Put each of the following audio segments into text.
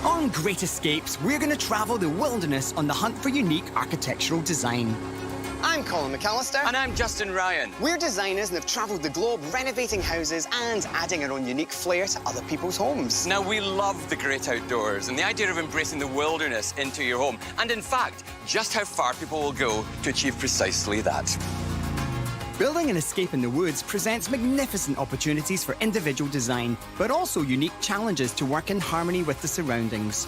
On Great Escapes, we're going to travel the wilderness on the hunt for unique architectural design. I'm Colin McAllister. And I'm Justin Ryan. We're designers and have travelled the globe renovating houses and adding our own unique flair to other people's homes. Now, we love the great outdoors and the idea of embracing the wilderness into your home. And in fact, just how far people will go to achieve precisely that. Building an escape in the woods presents magnificent opportunities for individual design, but also unique challenges to work in harmony with the surroundings.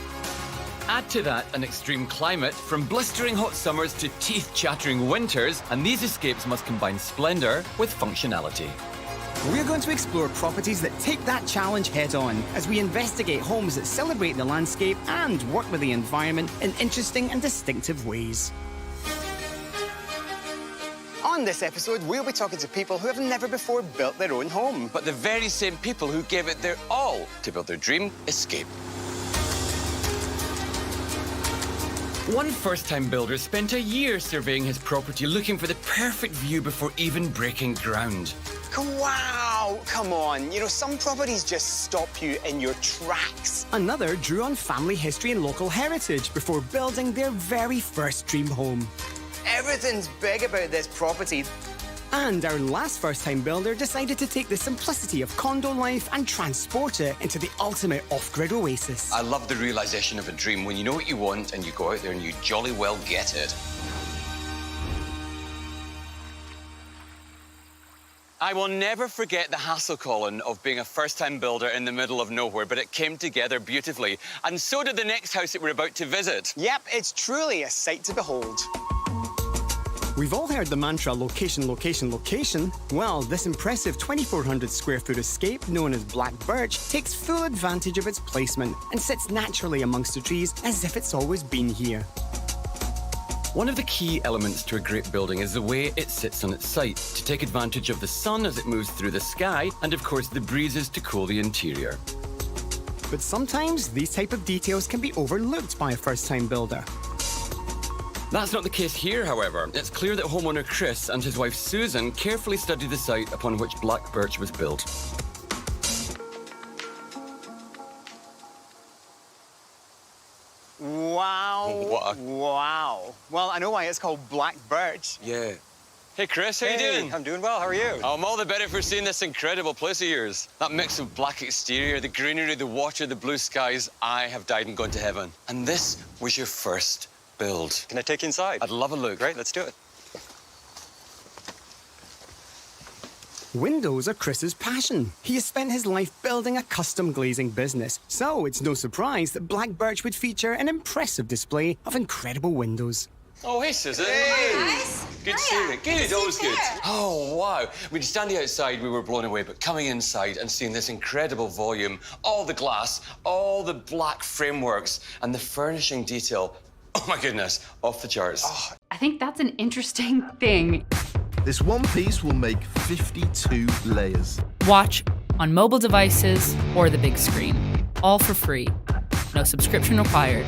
Add to that an extreme climate, from blistering hot summers to teeth-chattering winters, and these escapes must combine splendour with functionality. We're going to explore properties that take that challenge head-on as we investigate homes that celebrate the landscape and work with the environment in interesting and distinctive ways. On this episode, we'll be talking to people who have never before built their own home. But the very same people who gave it their all to build their dream escape. One first-time builder spent a year surveying his property looking for the perfect view before even breaking ground. Wow, come on. You know, some properties just stop you in your tracks. Another drew on family history and local heritage before building their very first dream home. Everything's big about this property. And our last first-time builder decided to take the simplicity of condo life and transport it into the ultimate off-grid oasis. I love the realisation of a dream when you know what you want and you go out there and you jolly well get it. I will never forget the hassle, Colin, of being a first-time builder in the middle of nowhere, but it came together beautifully. And so did the next house that we're about to visit. Yep, it's truly a sight to behold. We've all heard the mantra location, location, location. Well, this impressive 2,400 square foot escape, known as Black Birch, takes full advantage of its placement and sits naturally amongst the trees as if it's always been here. One of the key elements to a great building is the way it sits on its site, to take advantage of the sun as it moves through the sky, and of course the breezes to cool the interior. But sometimes these type of details can be overlooked by a first-time builder. That's not the case here, however. It's clear that homeowner Chris and his wife Susan carefully studied the site upon which Black Birch was built. Wow. Wow. Well, I know why it's called Black Birch. Yeah. Hey, Chris, how you doing? I'm doing well. How are you? I'm all the better for seeing this incredible place of yours. That mix of black exterior, the greenery, the water, the blue skies. I have died and gone to heaven. And this was your first build. Can I take you inside? I'd love a look. Great, let's do it. Windows are Chris's passion. He has spent his life building a custom glazing business, so it's no surprise that Black Birch would feature an impressive display of incredible windows. Oh, hey, Susan. Hey, guys. Good to see you. Good, always good. Oh, wow. We'd standing outside, we were blown away, but coming inside and seeing this incredible volume, all the glass, all the black frameworks, and the furnishing detail, oh my goodness, off the charts. Oh. I think that's an interesting thing. This one piece will make 52 layers. Watch on mobile devices or the big screen. All for free. No subscription required.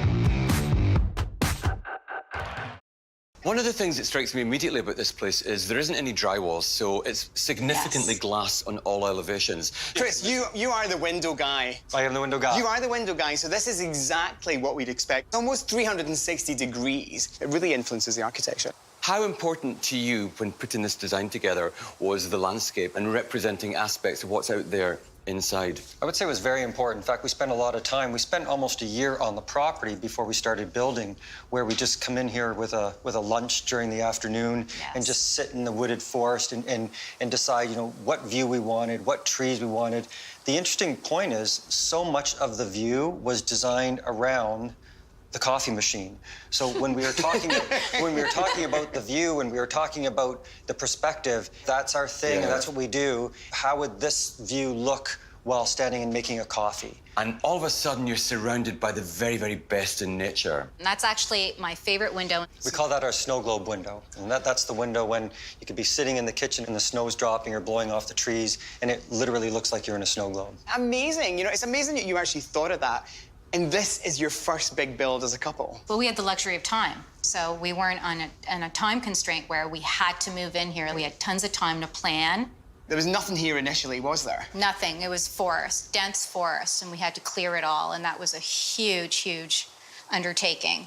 One of the things that strikes me immediately about this place is there isn't any drywalls, so it's significantly glass on all elevations. Chris, you are the window guy. I am the window guy. You are the window guy, so this is exactly what we'd expect. Almost 360 degrees. It really influences the architecture. How important to you when putting this design together was the landscape and representing aspects of what's out there inside? I would say it was very important. In fact, we spent a lot of time. We spent almost a year on the property before we started building, where we just come in here with a lunch during the afternoon and just sit in the wooded forest and decide, you know, what view we wanted, what trees we wanted. The interesting point is so much of the view was designed around the coffee machine. So when we were talking about the view and we were talking about the perspective, that's our thing and that's what we do. How would this view look while standing and making a coffee? And all of a sudden you're surrounded by the very, very best in nature. And that's actually my favorite window. We call that our snow globe window. And that's the window when you could be sitting in the kitchen and the snow's dropping or blowing off the trees and it literally looks like you're in a snow globe. Amazing. You know, it's amazing that you actually thought of that. And this is your first big build as a couple. Well, we had the luxury of time. So we weren't on a time constraint where we had to move in here. We had tons of time to plan There was nothing here initially, was there? Nothing. It was forest, dense forest, and we had to clear it all, and that was a huge, huge undertaking.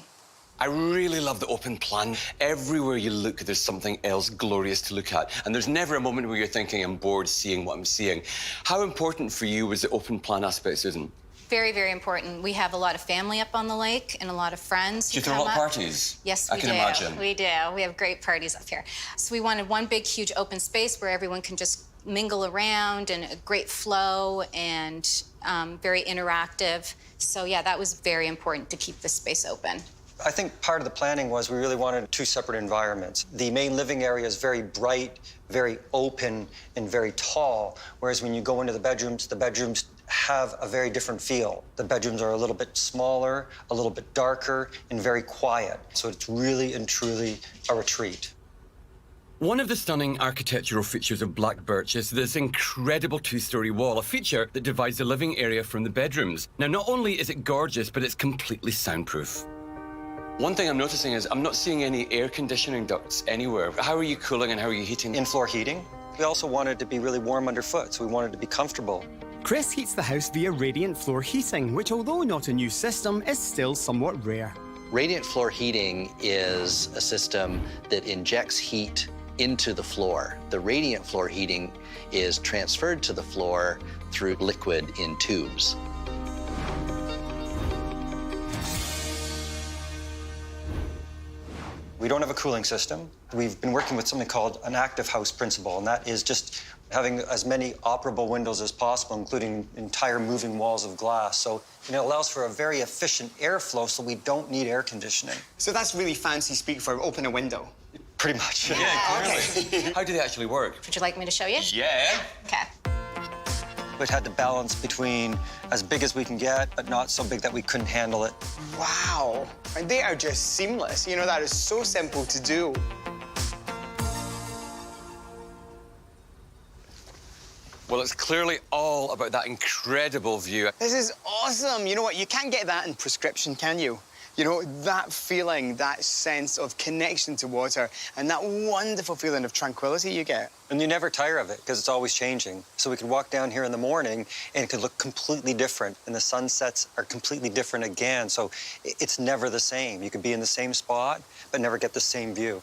I really love the open plan. Everywhere you look, there's something else glorious to look at. And there's never a moment where you're thinking, I'm bored seeing what I'm seeing. How important for you was the open plan aspect, Susan? Very, very important. We have a lot of family up on the lake and a lot of friends. Do you throw a lot of parties? Yes, we do. I can imagine. We do. We have great parties up here. So we wanted one big, huge open space where everyone can just mingle around and a great flow and very interactive. So yeah, that was very important to keep this space open. I think part of the planning was we really wanted two separate environments. The main living area is very bright, very open, and very tall, whereas when you go into the bedrooms have a very different feel. The bedrooms are a little bit smaller, a little bit darker, and very quiet. So it's really and truly a retreat. One of the stunning architectural features of Black Birch is this incredible two-story wall, a feature that divides the living area from the bedrooms. Now, not only is it gorgeous, but it's completely soundproof. One thing I'm noticing is I'm not seeing any air conditioning ducts anywhere. How are you cooling and how are you heating? In-floor heating. We also wanted to be really warm underfoot, so we wanted to be comfortable. Chris heats the house via radiant floor heating, which, although not a new system, is still somewhat rare. Radiant floor heating is a system that injects heat into the floor. The radiant floor heating is transferred to the floor through liquid in tubes. We don't have a cooling system. We've been working with something called an active house principle, and that is just having as many operable windows as possible, including entire moving walls of glass. So it allows for a very efficient airflow, so we don't need air conditioning. So that's really fancy speak for open a window. Pretty much. Yeah, clearly. How do they actually work? Would you like me to show you? Yeah. Okay. It had to balance between as big as we can get, but not so big that we couldn't handle it. Wow. And they are just seamless. You know, that is so simple to do. Well, it's clearly all about that incredible view. This is awesome. You know what? You can't get that in prescription, can you? You know, that feeling, that sense of connection to water, and that wonderful feeling of tranquility you get. And you never tire of it, because it's always changing. So we could walk down here in the morning, and it could look completely different, and the sunsets are completely different again. So it's never the same. You could be in the same spot, but never get the same view.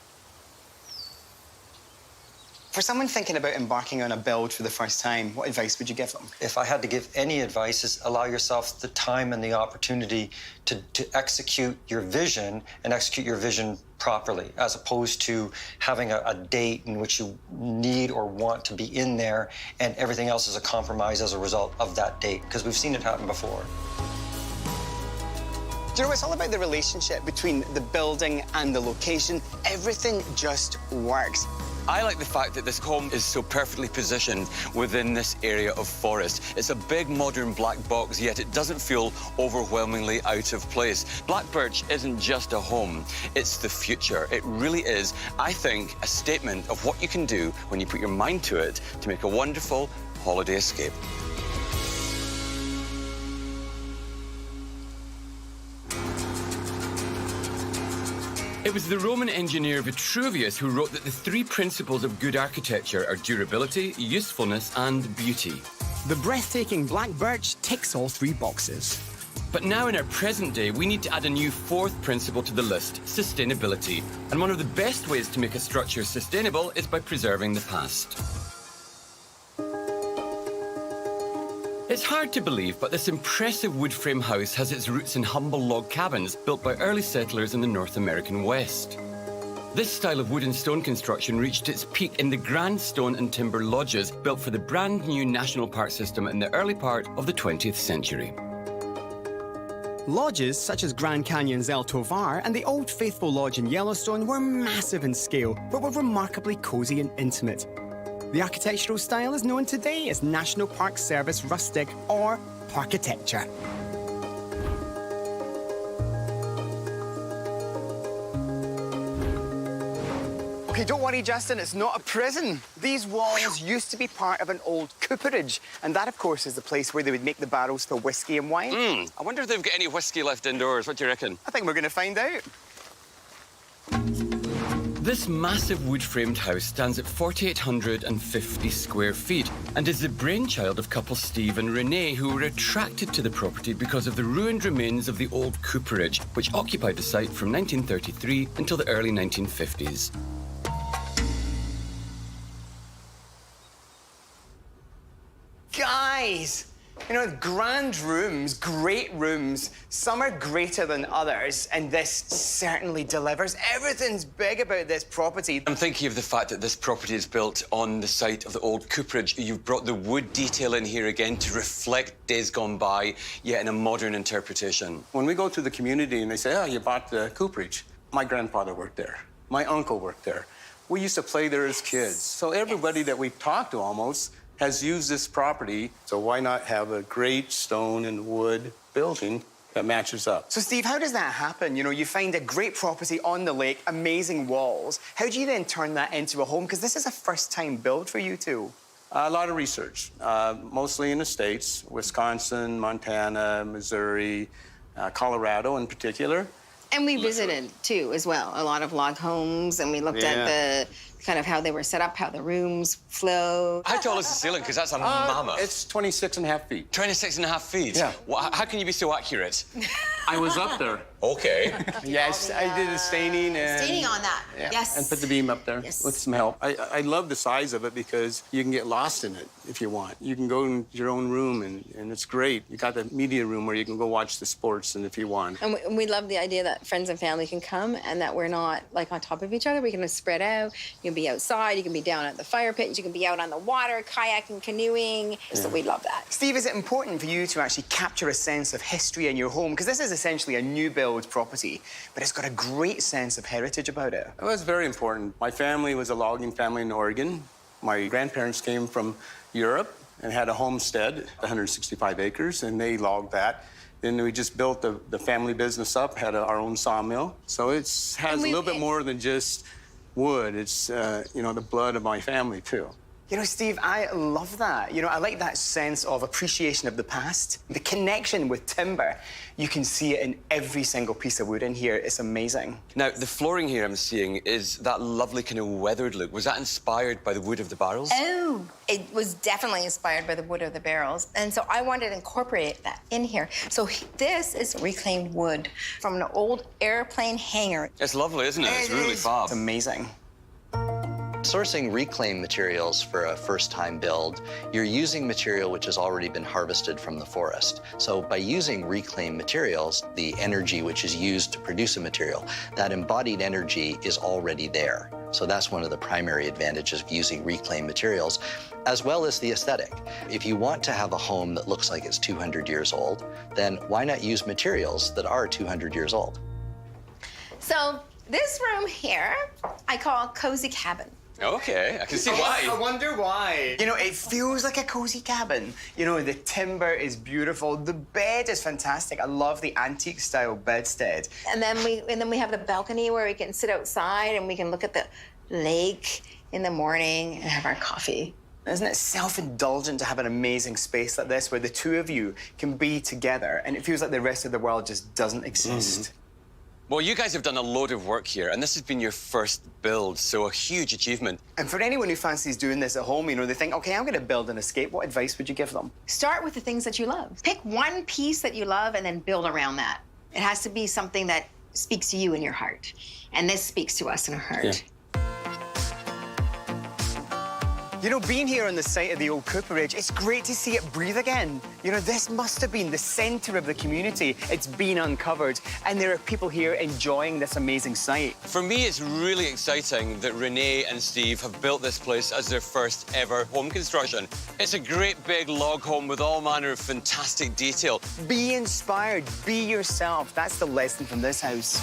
For someone thinking about embarking on a build for the first time, what advice would you give them? If I had to give any advice, is allow yourself the time and the opportunity to execute your vision and execute your vision properly, as opposed to having a date in which you need or want to be in there and everything else is a compromise as a result of that date, because we've seen it happen before. Do you know, it's all about the relationship between the building and the location. Everything just works. I like the fact that this home is so perfectly positioned within this area of forest. It's a big modern black box, yet it doesn't feel overwhelmingly out of place. Black Birch isn't just a home, it's the future. It really is, I think, a statement of what you can do when you put your mind to it to make a wonderful holiday escape. It was the Roman engineer Vitruvius who wrote that the three principles of good architecture are durability, usefulness, and beauty. The breathtaking Black Birch ticks all three boxes. But now in our present day, we need to add a new fourth principle to the list, sustainability. And one of the best ways to make a structure sustainable is by preserving the past. It's hard to believe, but this impressive wood frame house has its roots in humble log cabins built by early settlers in the North American West. This style of wood and stone construction reached its peak in the grand stone and timber lodges built for the brand new national park system in the early part of the 20th century. Lodges such as Grand Canyon's El Tovar and the Old Faithful Lodge in Yellowstone were massive in scale, but were remarkably cosy and intimate. The architectural style is known today as National Park Service rustic or parkitecture. Okay, don't worry, Justin, it's not a prison. These walls used to be part of an old cooperage, and that, of course, is the place where they would make the barrels for whiskey and wine. I wonder if they've got any whiskey left indoors. What do you reckon? I think we're going to find out. This massive wood-framed house stands at 4,850 square feet and is the brainchild of couple Steve and Renee, who were attracted to the property because of the ruined remains of the old cooperage, which occupied the site from 1933 until the early 1950s. Guys! You know, grand rooms, great rooms, some are greater than others, and this certainly delivers. Everything's big about this property. I'm thinking of the fact that this property is built on the site of the old cooperage. You've brought the wood detail in here again to reflect days gone by, yet in a modern interpretation. When we go to the community and they say, oh, you bought the cooperage, my grandfather worked there. My uncle worked there. We used to play there as kids. So everybody that we've talked to almost has used this property, so why not have a great stone and wood building that matches up? So, Steve, how does that happen? You know, you find a great property on the lake, amazing walls. How do you then turn that into a home? Because this is a first-time build for you two. A lot of research, mostly in the States, Wisconsin, Montana, Missouri, Colorado in particular. And we visited, too, as well, a lot of log homes, and we looked at the kind of how they were set up, how the rooms flow. How tall is the ceiling? Because that's a mammoth. It's 26.5 feet. 26.5 feet? Yeah. Well, how can you be so accurate? I was up there. Okay. Yes, I did the staining and... Staining on that, yes. And put the beam up there Yes. with some help. I love the size of it because you can get lost in it if you want. You can go in your own room and it's great. You got the media room where you can go watch the sports and if you want. And we love the idea that friends and family can come and that we're not, like, on top of each other. We can spread out. You can be outside. You can be down at the fire pit. You can be out on the water, kayaking, canoeing. So we love that. Steve, is it important for you to actually capture a sense of history in your home? Because this is essentially a new build property, but it's got a great sense of heritage about it. It was very important. My family was a logging family in Oregon. My grandparents came from Europe and had a homestead, 165 acres, and they logged that. Then we just built the family business up, had our own sawmill. So it has a little bit more than just wood. It's, you know, the blood of my family, too. You know, Steve, I love that. You know, I like that sense of appreciation of the past. The connection with timber, you can see it in every single piece of wood in here. It's amazing. Now, the flooring here I'm seeing is that lovely kind of weathered look. Was that inspired by the wood of the barrels? Oh, it was definitely inspired by the wood of the barrels. And so I wanted to incorporate that in here. So this is reclaimed wood from an old airplane hangar. It's lovely, isn't it? It's really fab. It's amazing. Sourcing reclaimed materials for a first-time build, you're using material which has already been harvested from the forest. So by using reclaimed materials, the energy which is used to produce a material, that embodied energy is already there. So that's one of the primary advantages of using reclaimed materials, as well as the aesthetic. If you want to have a home that looks like it's 200 years old, then why not use materials that are 200 years old? So this room here, I call Cozy Cabin. Okay, I can see why. I wonder why. You know, it feels like a cozy cabin. You know, the timber is beautiful. The bed is fantastic. I love the antique-style bedstead. And then we have the balcony where we can sit outside and we can look at the lake in the morning and have our coffee. Isn't it self-indulgent to have an amazing space like this where the two of you can be together and it feels like the rest of the world just doesn't exist? Well, you guys have done a load of work here, and this has been your first build, so a huge achievement. And for anyone who fancies doing this at home, you know, they think, OK, I'm going to build an escape. What advice would you give them? Start with the things that you love. Pick one piece that you love and then build around that. It has to be something that speaks to you in your heart. And this speaks to us in our heart. Yeah. You know, being here on the site of the old cooperage, it's great to see it breathe again. You know, this must have been the centre of the community. It's been uncovered, and there are people here enjoying this amazing site. For me, it's really exciting that Renee and Steve have built this place as their first ever home construction. It's a great big log home with all manner of fantastic detail. Be inspired, be yourself. That's the lesson from this house.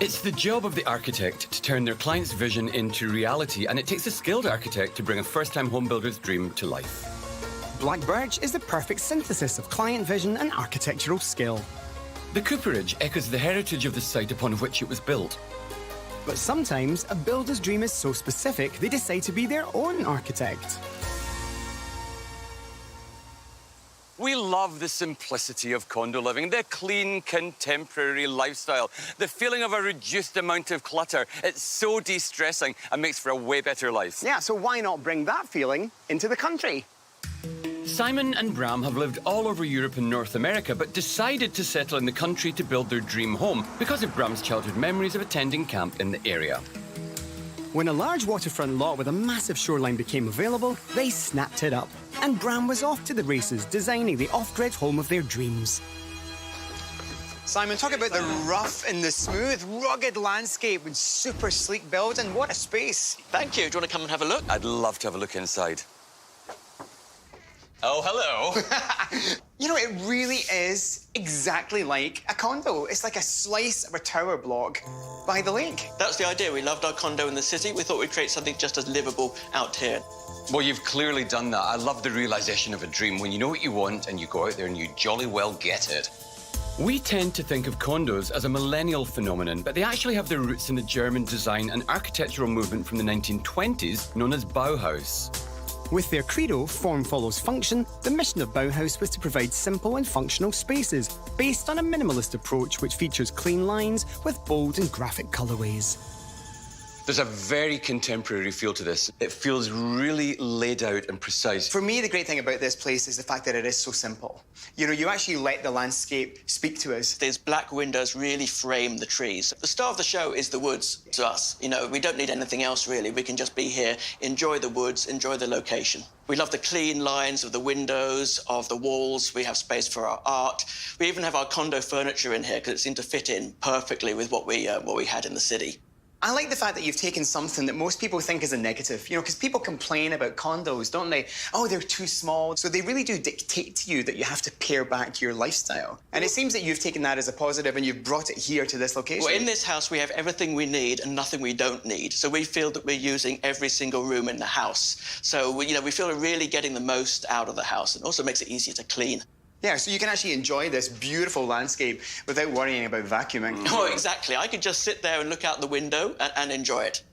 It's the job of the architect to turn their client's vision into reality, and it takes a skilled architect to bring a first-time home builder's dream to life. Black birch is the perfect synthesis of client vision and architectural skill. The cooperage echoes the heritage of the site upon which it was built. But sometimes a builder's dream is so specific they decide to be their own architect. We love the simplicity of condo living, the clean, contemporary lifestyle, the feeling of a reduced amount of clutter. It's so de-stressing and makes for a way better life. Yeah, so why not bring that feeling into the country? Simon and Bram have lived all over Europe and North America, but decided to settle in the country to build their dream home because of Bram's childhood memories of attending camp in the area. When a large waterfront lot with a massive shoreline became available, they snapped it up. And Bram was off to the races, designing the off-grid home of their dreams. Simon, talk about the rough and the smooth, rugged landscape with super sleek building. What a space. Thank you. Do you want to come and have a look? I'd love to have a look inside. Oh, hello. You know, it really is exactly like a condo. It's like a slice of a tower block by the lake. That's the idea. We loved our condo in the city. We thought we'd create something just as livable out here. Well, you've clearly done that. I love the realisation of a dream when you know what you want and you go out there and you jolly well get it. We tend to think of condos as a millennial phenomenon, but they actually have their roots in the German design and architectural movement from the 1920s known as Bauhaus. With their credo, form follows function, the mission of Bauhaus was to provide simple and functional spaces, based on a minimalist approach which features clean lines with bold and graphic colourways. There's a very contemporary feel to this. It feels really laid out and precise. For me, the great thing about this place is the fact that it is so simple. You know, you actually let the landscape speak to us. These black windows really frame the trees. The star of the show is the woods to us. You know, we don't need anything else, really. We can just be here, enjoy the woods, enjoy the location. We love the clean lines of the windows, of the walls. We have space for our art. We even have our condo furniture in here because it seemed to fit in perfectly with what we had in the city. I like the fact that you've taken something that most people think is a negative, you know, because people complain about condos, don't they? Oh, they're too small. So they really do dictate to you that you have to pare back to your lifestyle. And it seems that you've taken that as a positive and you've brought it here to this location. Well, in this house, we have everything we need and nothing we don't need. So we feel that we're using every single room in the house. So, we feel we're really getting the most out of the house. It also makes it easier to clean. Yeah, so you can actually enjoy this beautiful landscape without worrying about vacuuming. Oh, exactly. I could just sit there and look out the window and enjoy it.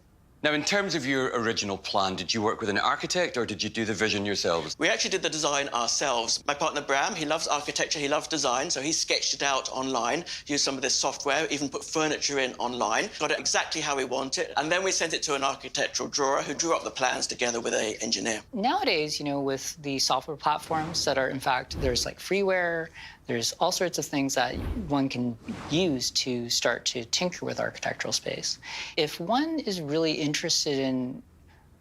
Now, in terms of your original plan, did you work with an architect or did you do the vision yourselves? We actually did the design ourselves. My partner, Bram, he loves architecture, he loves design, so he sketched it out online, used some of this software, even put furniture in online, got it exactly how we want it, and then we sent it to an architectural drawer who drew up the plans together with an engineer. Nowadays, with the software platforms that are, in fact, there's like freeware, there's all sorts of things that one can use to start to tinker with architectural space. If one is really interested in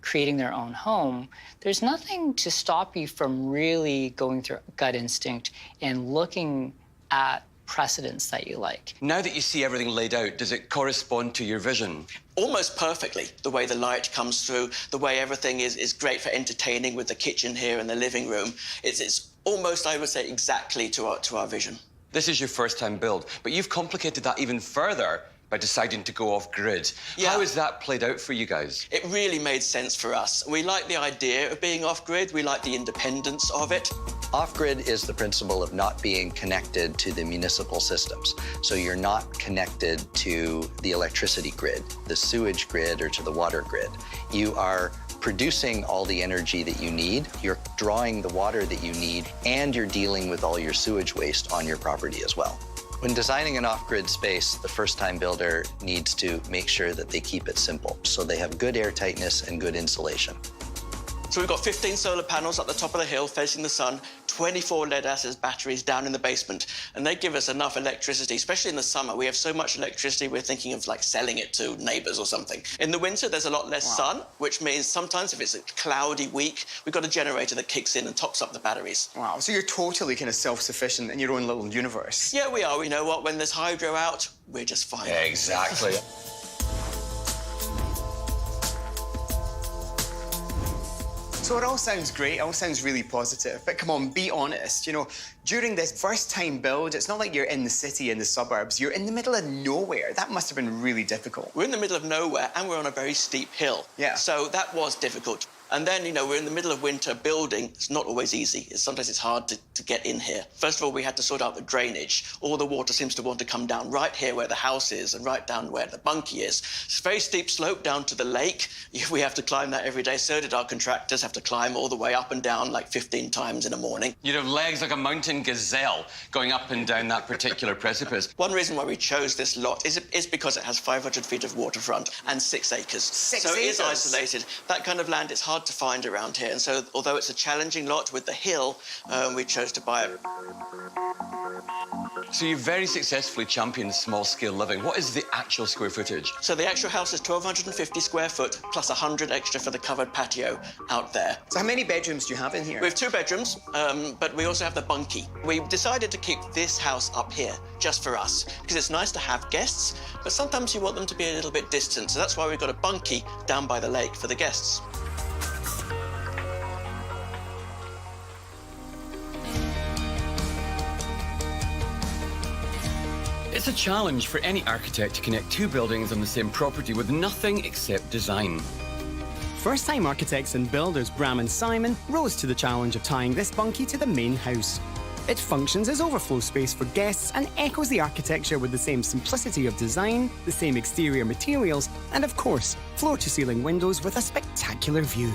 creating their own home, there's nothing to stop you from really going through gut instinct and looking at precedents that you like. Now that you see everything laid out, does it correspond to your vision? Almost perfectly, the way the light comes through, the way everything is great for entertaining with the kitchen here and the living room. It's almost, I would say, exactly to our vision. This is your first time build, but you've complicated that even further by deciding to go off-grid. Yeah. How has that played out for you guys? It really made sense for us. We like the idea of being off-grid. We like the independence of it. Off-grid is the principle of not being connected to the municipal systems. So you're not connected to the electricity grid, the sewage grid, or to the water grid. You are producing all the energy that you need, you're drawing the water that you need, and you're dealing with all your sewage waste on your property as well. When designing an off-grid space, the first-time builder needs to make sure that they keep it simple, so they have good air tightness and good insulation. So we've got 15 solar panels at the top of the hill facing the sun, 24 lead-acid batteries down in the basement, and they give us enough electricity, especially in the summer. We have so much electricity, we're thinking of like selling it to neighbors or something. In the winter, there's a lot less sun, which means sometimes if it's a cloudy week, we've got a generator that kicks in and tops up the batteries. Wow, so you're totally kind of self-sufficient in your own little universe. Yeah, we are. You know what? When there's hydro out, we're just fine. Yeah, exactly. So it all sounds great, it all sounds really positive, but come on, be honest. During this first-time build, it's not like you're in the city, in the suburbs. You're in the middle of nowhere. That must have been really difficult. We're in the middle of nowhere, and we're on a very steep hill. Yeah. So that was difficult. And then, you know, we're in the middle of winter building. It's not always easy. Sometimes it's hard to get in here. First of all, we had to sort out the drainage. All the water seems to want to come down right here where the house is and right down where the bunkie is. It's a very steep slope down to the lake. We have to climb that every day. So did our contractors have to climb all the way up and down like 15 times in a morning. You'd have legs like a mountain gazelle going up and down that particular precipice. One reason why we chose this lot is because it has 500 feet of waterfront and 6 acres. So it is isolated. That kind of land is hard to find around here, and so although it's a challenging lot with the hill, we chose to buy it. So you very successfully championed small-scale living. What is the actual square footage? So the actual house is 1,250 square foot, plus 100 extra for the covered patio out there. So how many bedrooms do you have in here? We have 2 bedrooms, but we also have the bunkie. We decided to keep this house up here just for us, because it's nice to have guests, but sometimes you want them to be a little bit distant, so that's why we've got a bunkie down by the lake for the guests. It's a challenge for any architect to connect 2 buildings on the same property with nothing except design. First-time architects and builders Bram and Simon rose to the challenge of tying this bunkie to the main house. It functions as overflow space for guests and echoes the architecture with the same simplicity of design, the same exterior materials, and of course, floor-to-ceiling windows with a spectacular view.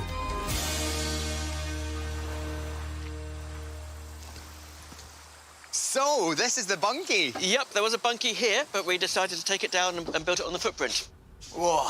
So, this is the bunkie. Yep, there was a bunkie here, but we decided to take it down and build it on the footprint. Whoa.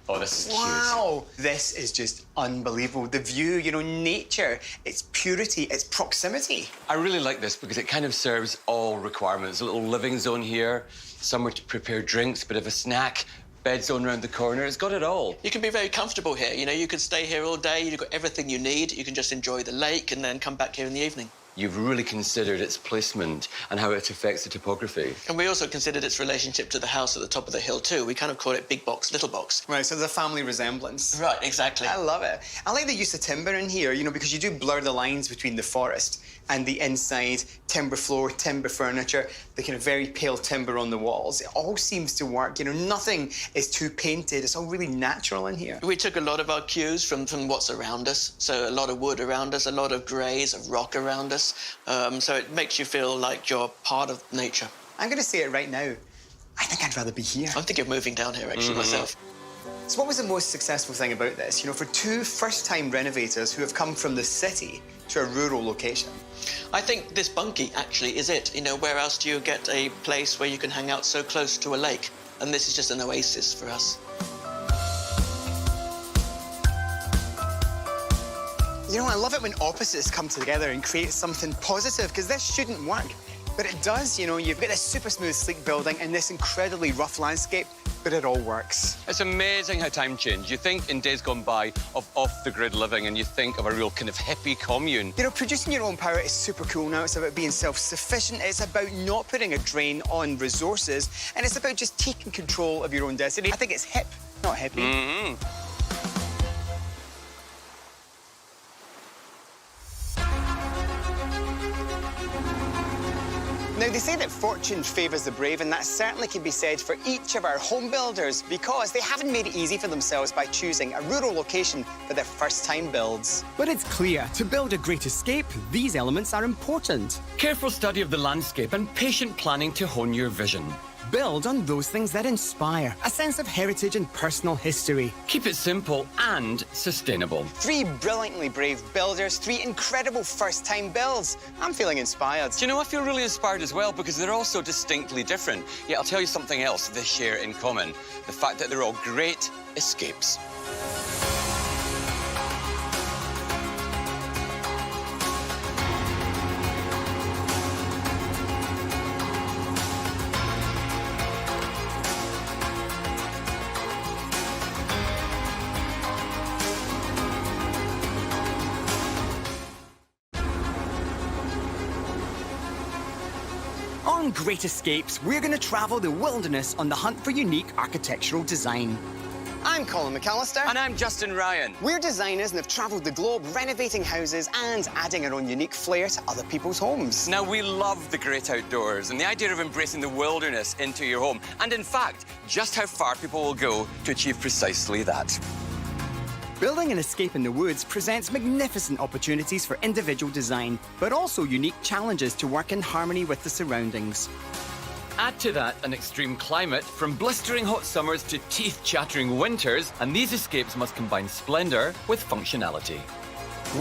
Oh, this is wow. This is just unbelievable. The view, you know, nature, its purity, its proximity. I really like this because it kind of serves all requirements. A little living zone here, somewhere to prepare drinks, bit of a snack, bed zone around the corner. It's got it all. You can be very comfortable here. You know, you could stay here all day. You've got everything you need. You can just enjoy the lake and then come back here in the evening. You've really considered its placement and how it affects the topography. And we also considered its relationship to the house at the top of the hill, too. We kind of call it big box, little box. Right, so there's a family resemblance. Right, exactly. I love it. I like the use of timber in here, you know, because you do blur the lines between the forest and the inside, timber floor, timber furniture, the kind of very pale timber on the walls. It all seems to work. You know, nothing is too painted. It's all really natural in here. We took a lot of our cues from what's around us. So a lot of wood around us, a lot of greys of rock around us. So it makes you feel like you're part of nature. I'm going to say it right now. I think I'd rather be here. I'm thinking of moving down here, actually, myself. So what was the most successful thing about this? You know, for 2 first-time renovators who have come from the city to a rural location. I think this bunkie actually is it. You know, where else do you get a place where you can hang out so close to a lake? And this is just an oasis for us. You know, I love it when opposites come together and create something positive, because this shouldn't work. But it does, you know, you've got this super smooth, sleek building and this incredibly rough landscape, but it all works. It's amazing how time changed. You think in days gone by of off-the-grid living and you think of a real kind of hippie commune. You know, producing your own power is super cool now. It's about being self-sufficient. It's about not putting a drain on resources. And it's about just taking control of your own destiny. I think it's hip, not hippie. Now, they say that fortune favours the brave, and that certainly can be said for each of our home builders, because they haven't made it easy for themselves by choosing a rural location for their first-time builds. But it's clear, to build a great escape, these elements are important. Careful study of the landscape and patient planning to hone your vision. Build on those things that inspire, a sense of heritage and personal history. Keep it simple and sustainable. 3 brilliantly brave builders, 3 incredible first-time builds. I'm feeling inspired. Do you know, I feel really inspired as well, because they're all so distinctly different. Yet I'll tell you something else they share in common. The fact that they're all great escapes. On Great Escapes, we're going to travel the wilderness on the hunt for unique architectural design. I'm Colin McAllister. And I'm Justin Ryan. We're designers and have travelled the globe renovating houses and adding our own unique flair to other people's homes. Now, we love the great outdoors and the idea of embracing the wilderness into your home. And in fact, just how far people will go to achieve precisely that. Building an escape in the woods presents magnificent opportunities for individual design, but also unique challenges to work in harmony with the surroundings. Add to that an extreme climate, from blistering hot summers to teeth-chattering winters, and these escapes must combine splendor with functionality.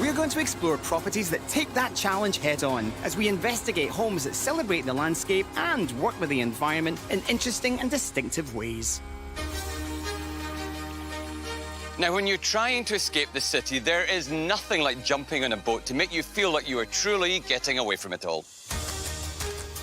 We're going to explore properties that take that challenge head-on as we investigate homes that celebrate the landscape and work with the environment in interesting and distinctive ways. Now, when you're trying to escape the city, there is nothing like jumping on a boat to make you feel like you are truly getting away from it all.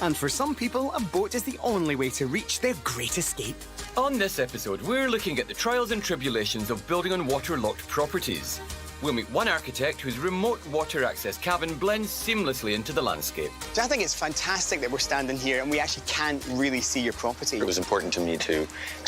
And for some people, a boat is the only way to reach their great escape. On this episode, we're looking at the trials and tribulations of building on waterlocked properties. We'll meet one architect whose remote water access cabin blends seamlessly into the landscape. I think it's fantastic that we're standing here and we actually can't really see your property. It was important to me to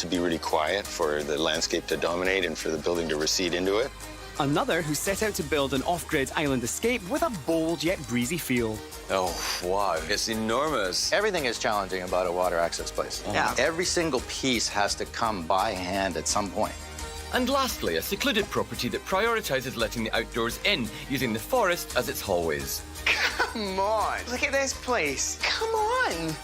be really quiet, for the landscape to dominate and for the building to recede into it. Another who set out to build an off-grid island escape with a bold yet breezy feel. Oh, wow, it's enormous. Everything is challenging about a water access place. Yeah. Every single piece has to come by hand at some point. And lastly, a secluded property that prioritises letting the outdoors in, using the forest as its hallways. Come on, look at this place. Come on.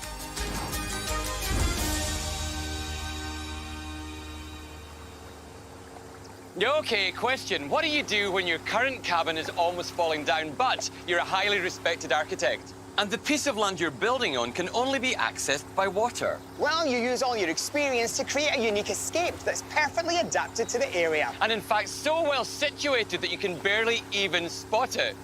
Okay, question. What do you do when your current cabin is almost falling down, but you're a highly respected architect? And the piece of land you're building on can only be accessed by water. Well, you use all your experience to create a unique escape that's perfectly adapted to the area. And in fact, so well situated that you can barely even spot it.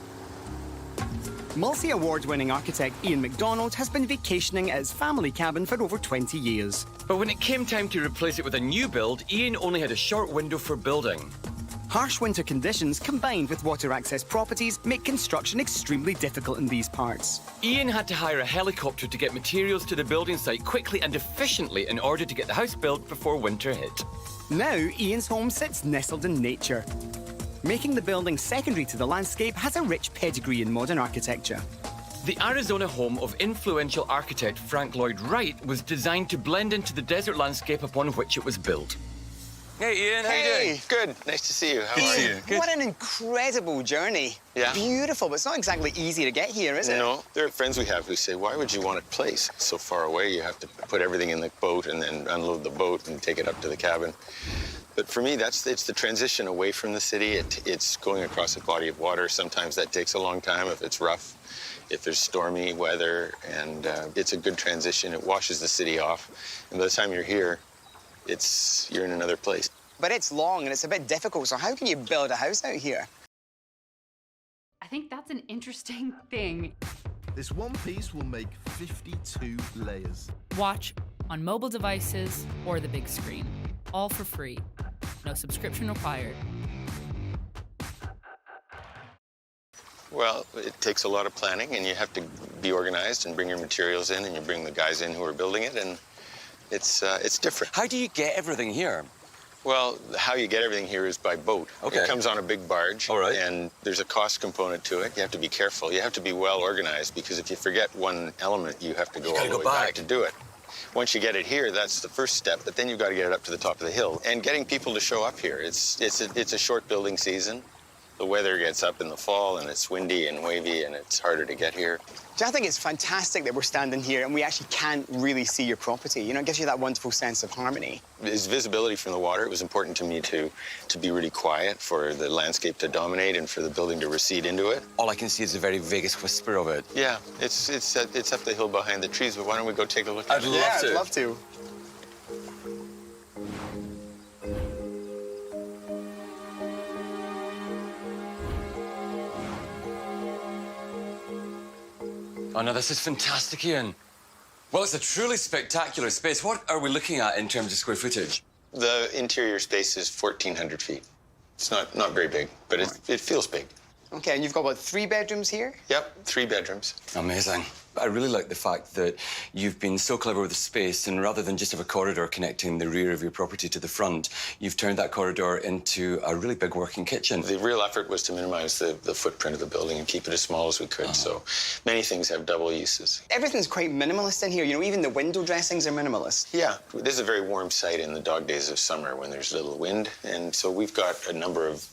Multi-award-winning architect Ian MacDonald has been vacationing at his family cabin for over 20 years. But when it came time to replace it with a new build, Ian only had a short window for building. Harsh winter conditions combined with water access properties make construction extremely difficult in these parts. Ian had to hire a helicopter to get materials to the building site quickly and efficiently in order to get the house built before winter hit. Now, Ian's home sits nestled in nature. Making the building secondary to the landscape has a rich pedigree in modern architecture. The Arizona home of influential architect Frank Lloyd Wright was designed to blend into the desert landscape upon which it was built. Hey, Ian, how you doing? Good. Nice to see you. How Good are to see you? you. Good. What an incredible journey. Yeah. Beautiful, but it's not exactly easy to get here, is it? No, there are friends we have who say, why would you want a place so far away? You have to put everything in the boat and then unload the boat and take it up to the cabin. But for me, it's the transition away from the city. It's going across a body of water. Sometimes that takes a long time if it's rough, if there's stormy weather, and it's a good transition. It washes the city off. And by the time you're here, you're in another place. But it's long and it's a bit difficult, so how can you build a house out here? I think that's an interesting thing. This one piece will make 52 layers. Watch on mobile devices or the big screen. All for free. No subscription required. Well, it takes a lot of planning, and you have to be organized and bring your materials in, and you bring the guys in who are building it, and it's different. How do you get everything here? Well, how you get everything here is by boat. Okay. It comes on a big barge, All right. and there's a cost component to it. You have to be careful. You have to be well organized, because if you forget one element, you have to go all the way back to do it. Once you get it here, that's the first step, but then you've got to get it up to the top of the hill. And getting people to show up here, it's a short building season. The weather gets up in the fall, and it's windy and wavy, and it's harder to get here. I think it's fantastic that we're standing here and we actually can't really see your property. You know, it gives you that wonderful sense of harmony. There's visibility from the water. It was important to me to be really quiet, for the landscape to dominate and for the building to recede into it. All I can see is the very vaguest whisper of it. Yeah, it's up the hill behind the trees, but why don't we go take a look at it? I'd love to. Oh no, this is fantastic, Ian. Well, it's a truly spectacular space. What are we looking at in terms of square footage? The interior space is 1,400 feet. It's not very big, but it feels big. Okay, and you've got, what, 3 bedrooms here? Yep, 3 bedrooms. Amazing. I really like the fact that you've been so clever with the space, and rather than just have a corridor connecting the rear of your property to the front, you've turned that corridor into a really big working kitchen. The real effort was to minimize the footprint of the building and keep it as small as we could, so many things have double uses. Everything's quite minimalist in here. You know, even the window dressings are minimalist. Yeah, this is a very warm site in the dog days of summer when there's little wind, and so we've got a number of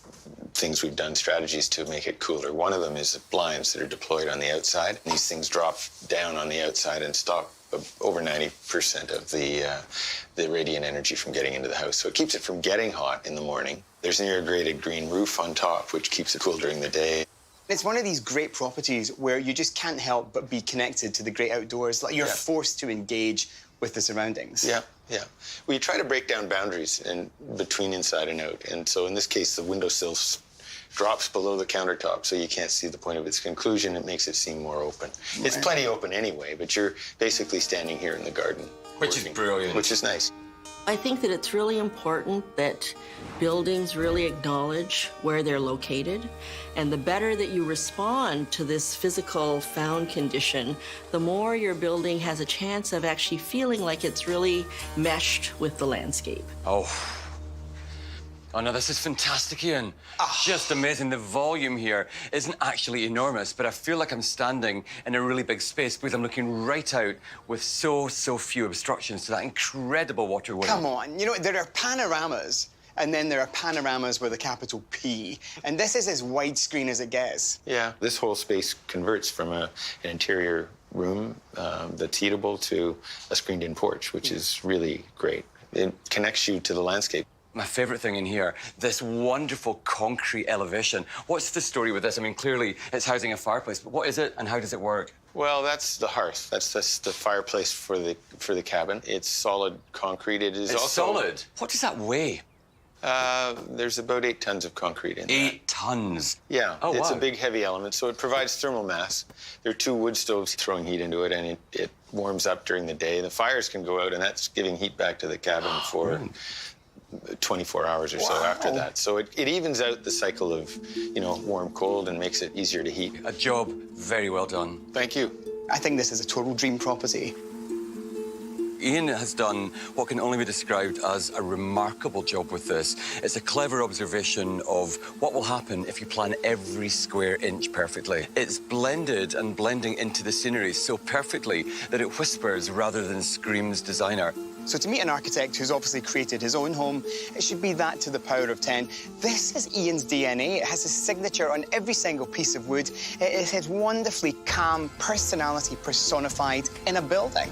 things we've done, strategies to make it cooler. One of them is blinds that are deployed on the outside. These things drop down on the outside and stop over 90% of the radiant energy from getting into the house. So it keeps it from getting hot in the morning. There's an irrigated green roof on top, which keeps it cool during the day. It's one of these great properties where you just can't help but be connected to the great outdoors. Like, you're forced to engage with the surroundings. Yeah, yeah. We try to break down boundaries between inside and out. And so in this case, the windowsill drops below the countertop, so you can't see the point of its conclusion. It makes it seem more open. Right. It's plenty open anyway, but you're basically standing here in the garden. Which is brilliant. Which is nice. I think that it's really important that buildings really acknowledge where they're located. And the better that you respond to this physical found condition, the more your building has a chance of actually feeling like it's really meshed with the landscape. Oh, no, this is fantastic, Ian. Just amazing. The volume here isn't actually enormous, but I feel like I'm standing in a really big space because I'm looking right out with so few obstructions to that incredible waterway. Come on. You know, there are panoramas, and then there are panoramas with a capital P. And this is as widescreen as it gets. Yeah. This whole space converts from an interior room that's heatable to a screened-in porch, which is really great. It connects you to the landscape. My favourite thing in here, this wonderful concrete elevation. What's the story with this? I mean, clearly it's housing a fireplace, but what is it and how does it work? Well, that's the hearth. That's the fireplace for the cabin. It's solid concrete. It's also solid? What does that weigh? There's about 8 tons of concrete in there. 8 tons? Yeah. Oh, it's wow. a big, heavy element, so it provides thermal mass. There are 2 wood stoves throwing heat into it, and it warms up during the day. The fires can go out, and that's giving heat back to the cabin for 24 hours or so after that. So it evens out the cycle of, you know, warm, cold, and makes it easier to heat. A job very well done. Thank you. I think this is a total dream property. Ian has done what can only be described as a remarkable job with this. It's a clever observation of what will happen if you plan every square inch perfectly. It's blended and blending into the scenery so perfectly that it whispers rather than screams designer. So to meet an architect who's obviously created his own home, it should be that to the power of 10. This is Ian's DNA. It has his signature on every single piece of wood. It is his wonderfully calm personality personified in a building.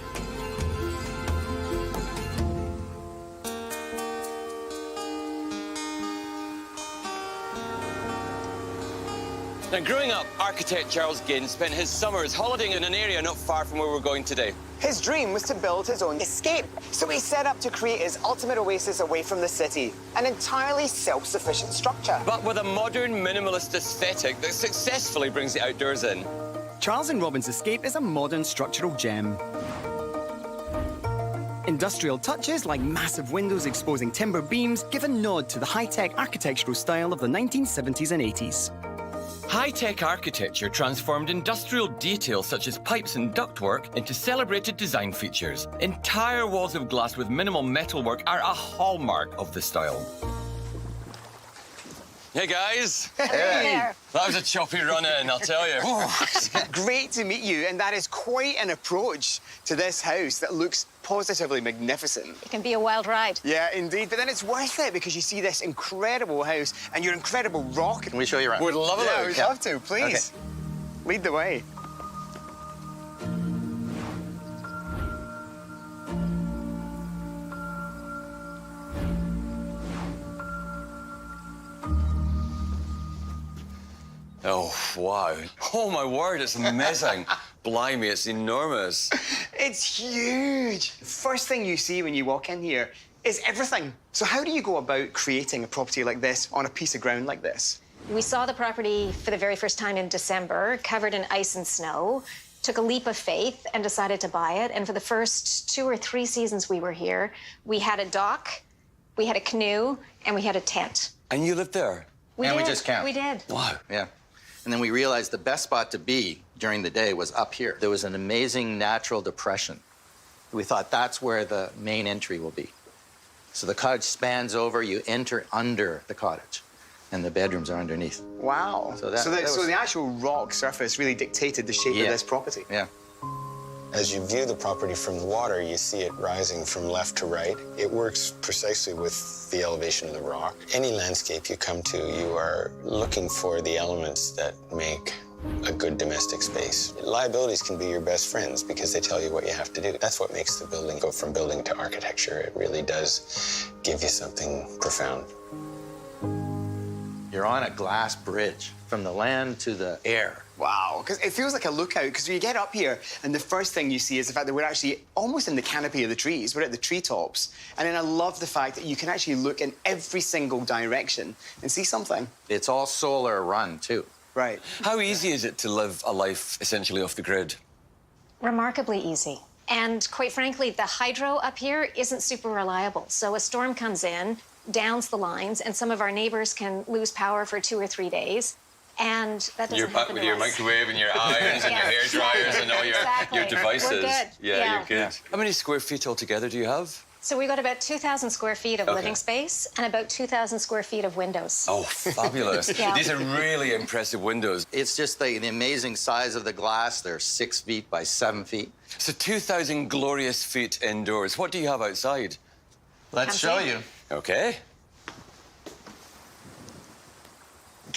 Now, growing up, architect Charles Ginn spent his summers holidaying in an area not far from where we're going today. His dream was to build his own escape, so he set up to create his ultimate oasis away from the city, an entirely self-sufficient structure. But with a modern, minimalist aesthetic that successfully brings the outdoors in. Charles and Robin's escape is a modern structural gem. Industrial touches like massive windows exposing timber beams give a nod to the high-tech architectural style of the 1970s and 80s. High-tech architecture transformed industrial details such as pipes and ductwork into celebrated design features. Entire walls of glass with minimal metalwork are a hallmark of the style. Hey, guys. Hey. That was a choppy run-in, I'll tell you. Great to meet you, and that is quite an approach to this house that looks positively magnificent. It can be a wild ride. Yeah, indeed, but then it's worth it because you see this incredible house and your incredible rock. Can we show you around? Would love it. Yeah, we'd love to, please. Okay. Lead the way. Oh, wow. Oh, my word, it's amazing. Blimey, it's enormous. It's huge. First thing you see when you walk in here is everything. So how do you go about creating a property like this on a piece of ground like this? We saw the property for the very first time in December, covered in ice and snow, took a leap of faith and decided to buy it. And for the first 2 or 3 seasons we were here, we had a dock, we had a canoe, and we had a tent. And you lived there? We just camped. We did. Wow. Yeah. And then we realized the best spot to be during the day was up here. There was an amazing natural depression. We thought that's where the main entry will be. So the cottage spans over, you enter under the cottage, and the bedrooms are underneath. Wow. So the actual rock surface really dictated the shape of this property. Yeah. As you view the property from the water, you see it rising from left to right. It works precisely with the elevation of the rock. Any landscape you come to, you are looking for the elements that make a good domestic space. Liabilities can be your best friends because they tell you what you have to do. That's what makes the building go from building to architecture. It really does give you something profound. You're on a glass bridge from the land to the air. Wow, because it feels like a lookout, because you get up here and the first thing you see is the fact that we're actually almost in the canopy of the trees. We're at the treetops. And then I love the fact that you can actually look in every single direction and see something. It's all solar run, too. Right. How easy is it to live a life essentially off the grid? Remarkably easy. And quite frankly, the hydro up here isn't super reliable. So a storm comes in, downs the lines, and some of our neighbors can lose power for 2 or 3 days. And that doesn't happen with to your us. microwave and your irons and your hair dryers and all your devices. We're good. Yeah, you're good. How many square feet altogether do you have? So we've got about 2,000 square feet of living space and about 2,000 square feet of windows. Oh, fabulous. Yeah. These are really impressive windows. It's just the amazing size of the glass. They're 6 feet by 7 feet. So 2,000 glorious feet indoors. What do you have outside? Let's show you. Okay.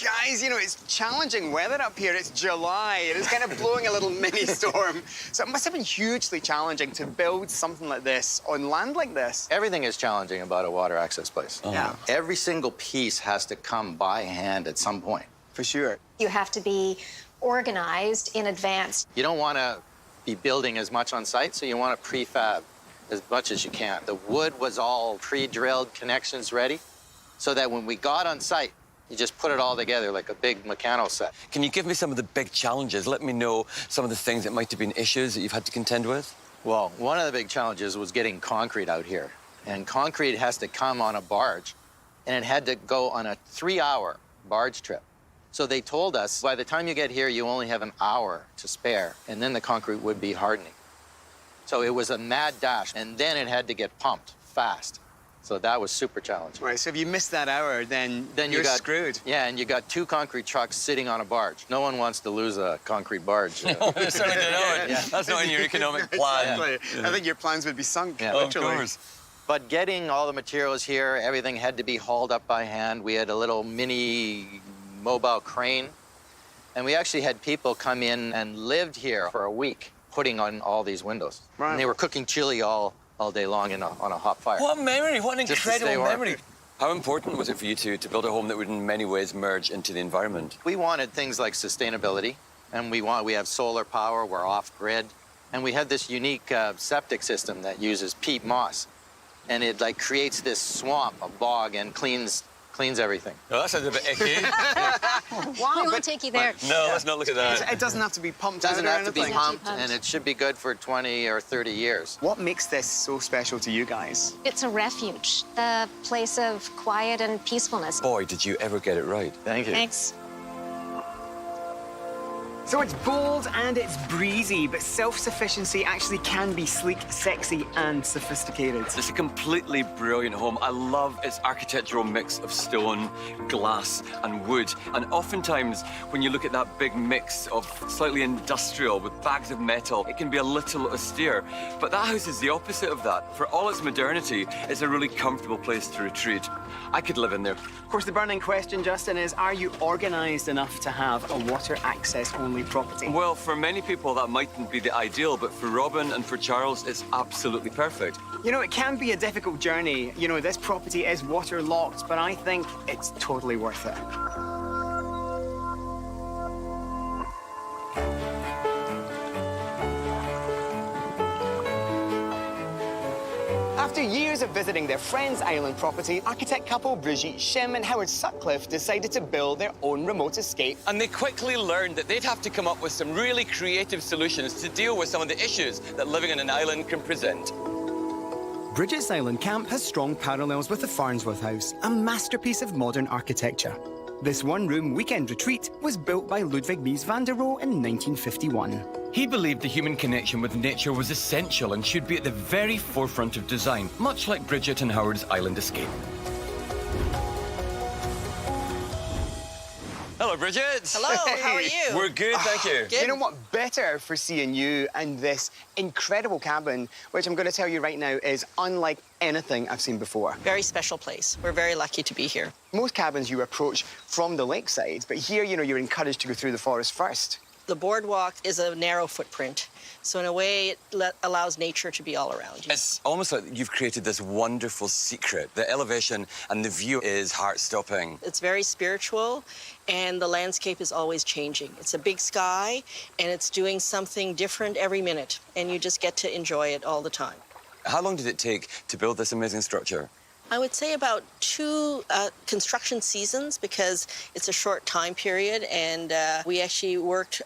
Guys, you know, it's challenging weather up here. It's July. It is kind of blowing a little mini storm. So it must have been hugely challenging to build something like this on land like this. Everything is challenging about a water access place. Yeah. Every single piece has to come by hand at some point. For sure. You have to be organized in advance. You don't want to be building as much on site, so you want to prefab as much as you can. The wood was all pre-drilled, connections ready, so that when we got on site, you just put it all together like a big Meccano set. Can you give me some of the big challenges? Let me know some of the things that might have been issues that you've had to contend with. Well, one of the big challenges was getting concrete out here. And concrete has to come on a barge, and it had to go on a 3-hour barge trip. So they told us, by the time you get here, you only have an hour to spare, and then the concrete would be hardening. So it was a mad dash, and then it had to get pumped fast. So that was super challenging. Right, so if you miss that hour, then you're screwed. Yeah, and you got 2 concrete trucks sitting on a barge. No one wants to lose a concrete barge. No, certainly don't. Yeah. That's not in your economic plan. Exactly. Yeah. I think your plans would be sunk, literally. Of course. But getting all the materials here, everything had to be hauled up by hand. We had a little mini mobile crane. And we actually had people come in and lived here for a week, putting on all these windows. Right. And they were cooking chili all day long on a hot fire. What a memory, what an incredible memory. Warm. How important was it for you to build a home that would in many ways merge into the environment? We wanted things like sustainability, and we have solar power, we're off-grid, and we had this unique septic system that uses peat moss, and it like creates this swamp, a bog, and cleans everything. Oh, that sounds a bit icky. Wow, We won't take you there. No, let's not look at that. It doesn't have to be pumped. It doesn't out or have to be anything. pumped, and it should be good for 20 or 30 years. What makes this so special to you guys? It's a refuge, the place of quiet and peacefulness. Boy, did you ever get it right. Thank you. Thanks. So it's bold and it's breezy, but self-sufficiency actually can be sleek, sexy, and sophisticated. It's a completely brilliant home. I love its architectural mix of stone, glass, and wood. And oftentimes, when you look at that big mix of slightly industrial with bags of metal, it can be a little austere. But that house is the opposite of that. For all its modernity, it's a really comfortable place to retreat. I could live in there. Of course, the burning question, Justin, is are you organised enough to have a water access-only property? Well, for many people, that mightn't be the ideal, but for Robin and for Charles, it's absolutely perfect. You know, it can be a difficult journey. You know, this property is waterlocked, but I think it's totally worth it. After years of visiting their friend's island property, architect couple Brigitte Shim and Howard Sutcliffe decided to build their own remote escape. And they quickly learned that they'd have to come up with some really creative solutions to deal with some of the issues that living on an island can present. Bridget's Island Camp has strong parallels with the Farnsworth House, a masterpiece of modern architecture. This one-room weekend retreat was built by Ludwig Mies van der Rohe in 1951. He believed the human connection with nature was essential and should be at the very forefront of design, much like Bridget and Howard's island escape. Hello, Bridget. Hello, how are you? We're good, thank you. You know what? Better for seeing you and this incredible cabin, which I'm going to tell you right now is unlike anything I've seen before. Very special place. We're very lucky to be here. Most cabins you approach from the lakeside, but here, you know, you're encouraged to go through the forest first. The boardwalk is a narrow footprint, so in a way it allows nature to be all around you. It's almost like you've created this wonderful secret. The elevation and the view is heart-stopping. It's very spiritual, and the landscape is always changing. It's a big sky, and it's doing something different every minute, and you just get to enjoy it all the time. How long did it take to build this amazing structure? I would say about 2 construction seasons, because it's a short time period, and we actually worked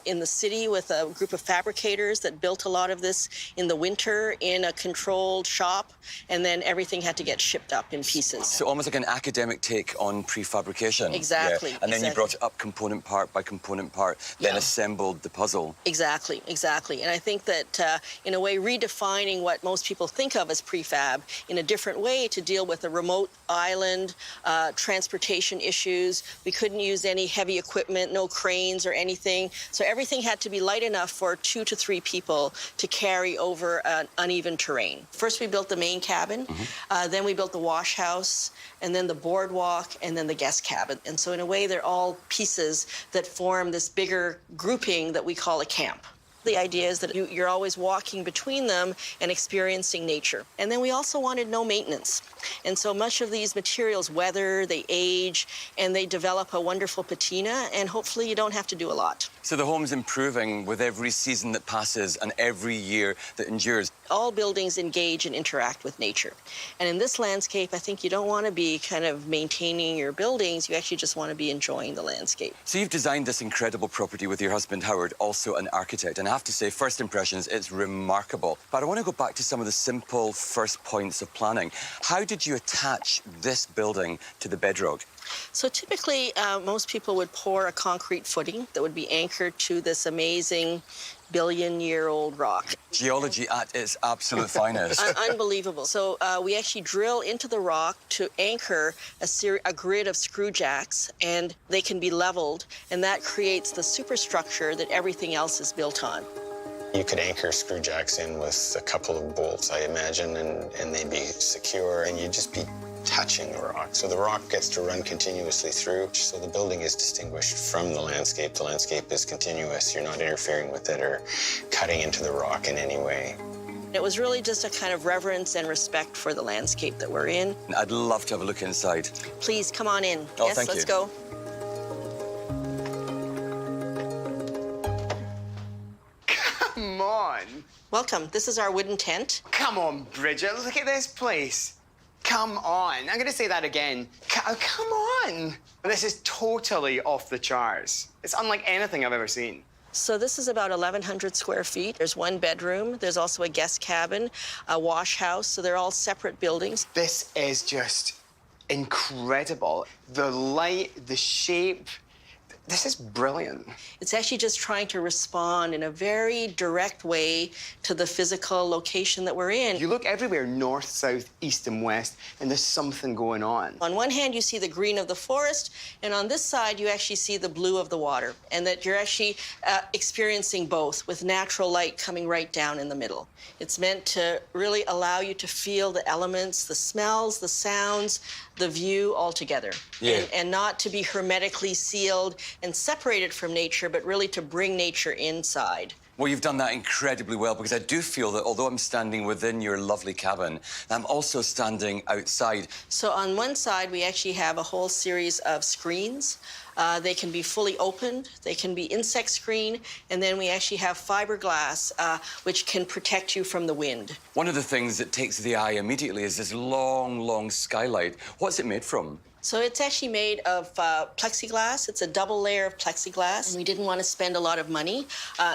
in the city with a group of fabricators that built a lot of this in the winter in a controlled shop, and then everything had to get shipped up in pieces. So almost like an academic take on prefabrication. Exactly. Yeah. And then you brought it up component part by component part, then assembled the puzzle. Exactly, exactly. And I think that, in a way, redefining what most people think of as prefab in a different way to deal with a remote island, transportation issues. We couldn't use any heavy equipment, no cranes or anything. So everything had to be light enough for 2 to 3 people to carry over an uneven terrain. First, we built the main cabin, then we built the wash house, and then the boardwalk, and then the guest cabin. And so in a way, they're all pieces that form this bigger grouping that we call a camp. The idea is that you're always walking between them and experiencing nature. And then we also wanted no maintenance. And so much of these materials weather, they age, and they develop a wonderful patina, and hopefully you don't have to do a lot. So the home's improving with every season that passes and every year that endures. All buildings engage and interact with nature. And in this landscape, I think you don't want to be kind of maintaining your buildings. You actually just want to be enjoying the landscape. So you've designed this incredible property with your husband, Howard, also an architect. And I have to say, first impressions, it's remarkable. But I want to go back to some of the simple first points of planning. How did you attach this building to the bedrock? So typically, most people would pour a concrete footing that would be anchored to this amazing billion-year-old rock. Geology at its absolute finest. Unbelievable. So we actually drill into the rock to anchor a grid of screw jacks, and they can be leveled, and that creates the superstructure that everything else is built on. You could anchor screw jacks in with a couple of bolts, I imagine, and they'd be secure, and you'd just be touching the rock. So the rock gets to run continuously through, so the building is distinguished from the landscape. The landscape is continuous. You're not interfering with it or cutting into the rock in any way. It was really just a kind of reverence and respect for the landscape that we're in. I'd love to have a look inside. Please, come on in. Oh, yes, thank let's you. go. Come on. Welcome. This is our wooden tent. Come on, Bridget. Look at this place. Come on. I'm going to say that again. Come on. This is totally off the charts. It's unlike anything I've ever seen. So this is about 1,100 square feet. There's 1 bedroom. There's also a guest cabin, a wash house. So they're all separate buildings. This is just incredible. The light, the shape. This is brilliant. It's actually just trying to respond in a very direct way to the physical location that we're in. You look everywhere, north, south, east, and west, and there's something going on. On one hand, you see the green of the forest, and on this side, you actually see the blue of the water, and that you're actually experiencing both with natural light coming right down in the middle. It's meant to really allow you to feel the elements, the smells, the sounds, the view all together. Yeah. And not to be hermetically sealed and separated from nature, but really to bring nature inside. Well, you've done that incredibly well, because I do feel that although I'm standing within your lovely cabin, I'm also standing outside. So on one side, we actually have a whole series of screens. They can be fully opened, they can be insect screen, and then we actually have fiberglass, which can protect you from the wind. One of the things that takes the eye immediately is this long, long skylight. What's it made from? So it's actually made of plexiglass. It's a double layer of plexiglass. And we didn't want to spend a lot of money.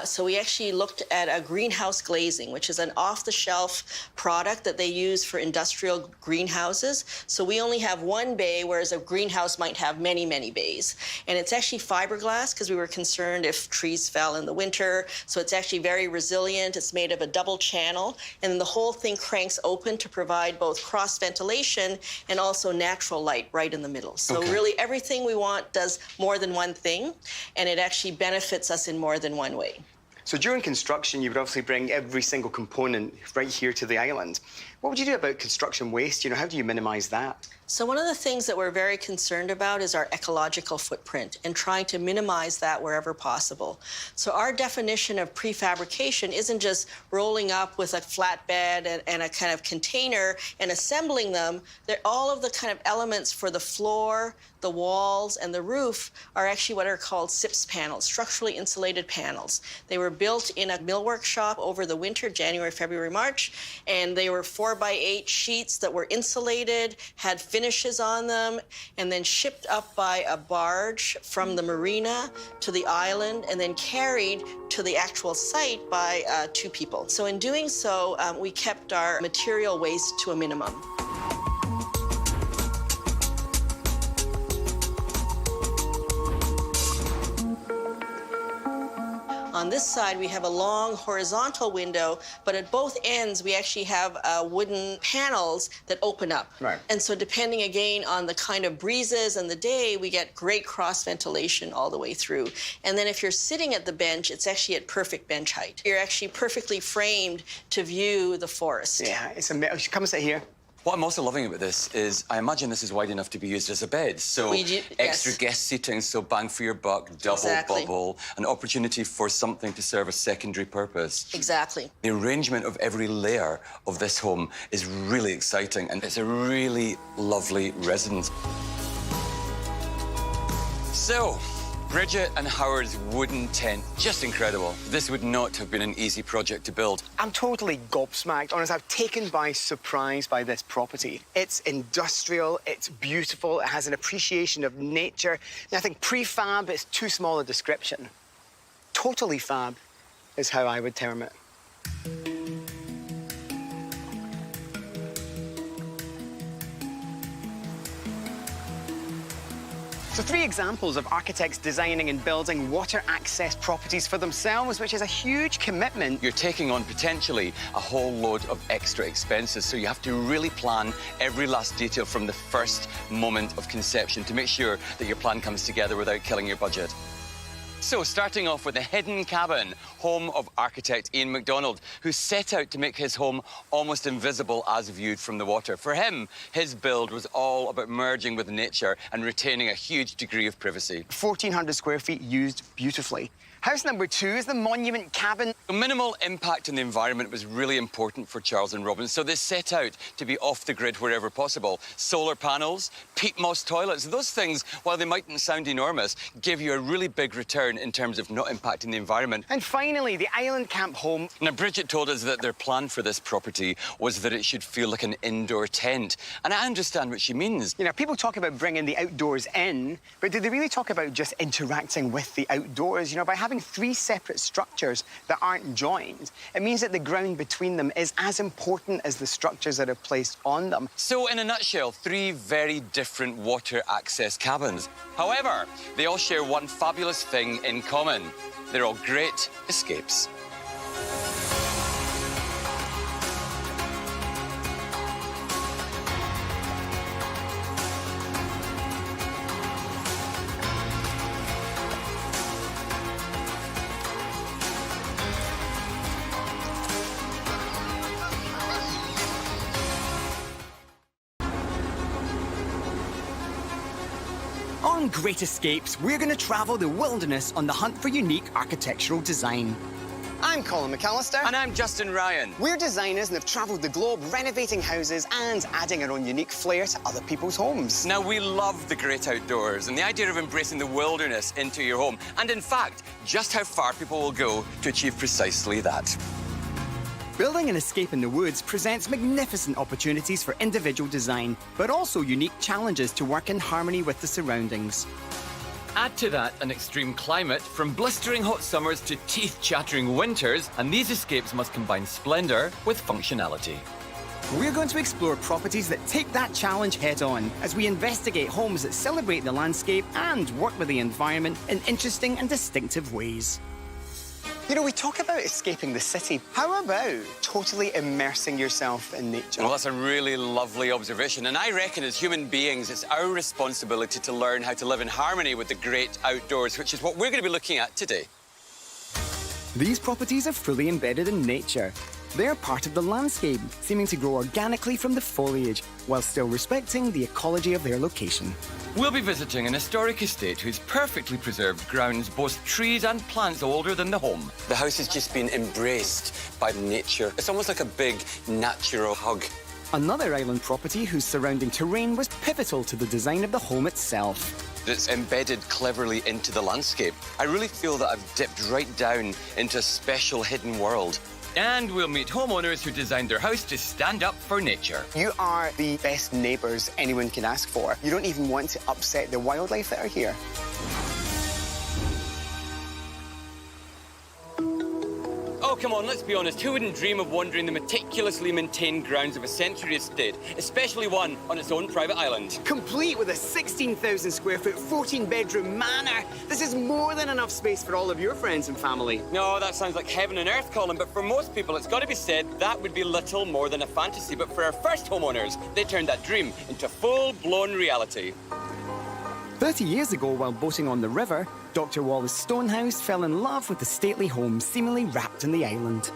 So we actually looked at a greenhouse glazing, which is an off-the-shelf product that they use for industrial greenhouses. So we only have one bay, whereas a greenhouse might have many, many bays. And it's actually fiberglass because we were concerned if trees fell in the winter. So it's actually very resilient. It's made of a double channel. And the whole thing cranks open to provide both cross ventilation and also natural light right in the middle. So really everything we want does more than one thing, and it actually benefits us in more than one way. So during construction, you would obviously bring every single component right here to the island. What would you do about construction waste? You know, how do you minimize that? So one of the things that we're very concerned about is our ecological footprint and trying to minimize that wherever possible. So our definition of prefabrication isn't just rolling up with a flatbed and a kind of container and assembling them. All of the kind of elements for the floor, the walls, and the roof are actually what are called SIPS panels, structurally insulated panels. They were built in a millwork shop over the winter, January, February, March, and they were 4x8 sheets that were insulated, had finishes on them, and then shipped up by a barge from the marina to the island and then carried to the actual site by 2 people. So in doing so, we kept our material waste to a minimum. On this side, we have a long horizontal window, but at both ends, we actually have wooden panels that open up. Right. And so depending, again, on the kind of breezes and the day, we get great cross ventilation all the way through. And then if you're sitting at the bench, it's actually at perfect bench height. You're actually perfectly framed to view the forest. Yeah, it's amazing. Come and sit here. What I'm also loving about this is I imagine this is wide enough to be used as a bed. So extra guest seating, so bang for your buck, double bubble, an opportunity for something to serve a secondary purpose. Exactly. The arrangement of every layer of this home is really exciting, and it's a really lovely residence. So, Bridget and Howard's wooden tent, just incredible. This would not have been an easy project to build. I'm totally gobsmacked. Honestly, I'm taken by surprise by this property. It's industrial, it's beautiful, it has an appreciation of nature. And I think prefab is too small a description. Totally fab is how I would term it. So 3 examples of architects designing and building water access properties for themselves, which is a huge commitment. You're taking on potentially a whole load of extra expenses, so you have to really plan every last detail from the first moment of conception to make sure that your plan comes together without killing your budget. So, starting off with the hidden cabin, home of architect Ian MacDonald, who set out to make his home almost invisible as viewed from the water. For him, his build was all about merging with nature and retaining a huge degree of privacy. 1,400 square feet used beautifully. House number 2 is the monument cabin. A minimal impact on the environment was really important for Charles and Robin, so they set out to be off the grid wherever possible. Solar panels, peat moss toilets, those things, while they mightn't sound enormous, give you a really big return in terms of not impacting the environment. And finally, the Island Camp home. Now, Bridget told us that their plan for this property was that it should feel like an indoor tent. And I understand what she means. You know, people talk about bringing the outdoors in, but do they really talk about just interacting with the outdoors? You know, by having 3 separate structures that aren't joined, it means that the ground between them is as important as the structures that are placed on them. So, in a nutshell, 3 very different water access cabins. However, they all share one fabulous thing in common. They're all great escapes. On Great Escapes, we're going to travel the wilderness on the hunt for unique architectural design. I'm Colin McAllister. And I'm Justin Ryan. We're designers and have travelled the globe renovating houses and adding our own unique flair to other people's homes. Now, we love the great outdoors and the idea of embracing the wilderness into your home. And in fact, just how far people will go to achieve precisely that. Building an escape in the woods presents magnificent opportunities for individual design, but also unique challenges to work in harmony with the surroundings. Add to that an extreme climate, from blistering hot summers to teeth-chattering winters, and these escapes must combine splendour with functionality. We're going to explore properties that take that challenge head-on as we investigate homes that celebrate the landscape and work with the environment in interesting and distinctive ways. You know, we talk about escaping the city. How about totally immersing yourself in nature? Well, that's a really lovely observation. And I reckon as human beings, it's our responsibility to learn how to live in harmony with the great outdoors, which is what we're going to be looking at today. These properties are fully embedded in nature. They're part of the landscape, seeming to grow organically from the foliage, while still respecting the ecology of their location. We'll be visiting an historic estate whose perfectly preserved grounds boast trees and plants older than the home. The house has just been embraced by nature. It's almost like a big natural hug. Another island property whose surrounding terrain was pivotal to the design of the home itself. It's embedded cleverly into the landscape. I really feel that I've dipped right down into a special hidden world. And we'll meet homeowners who designed their house to stand up for nature. You are the best neighbours anyone can ask for. You don't even want to upset the wildlife that are here. Oh, come on, let's be honest. Who wouldn't dream of wandering the meticulously maintained grounds of a century estate, especially one on its own private island? Complete with a 16,000 square foot, 14-bedroom manor. This is more than enough space for all of your friends and family. No, that sounds like heaven and earth, Colin, but for most people, it's got to be said, that would be little more than a fantasy. But for our first homeowners, they turned that dream into full-blown reality. 30 years ago, while boating on the river, Dr. Wallace Stonehouse fell in love with the stately home seemingly wrapped in the island.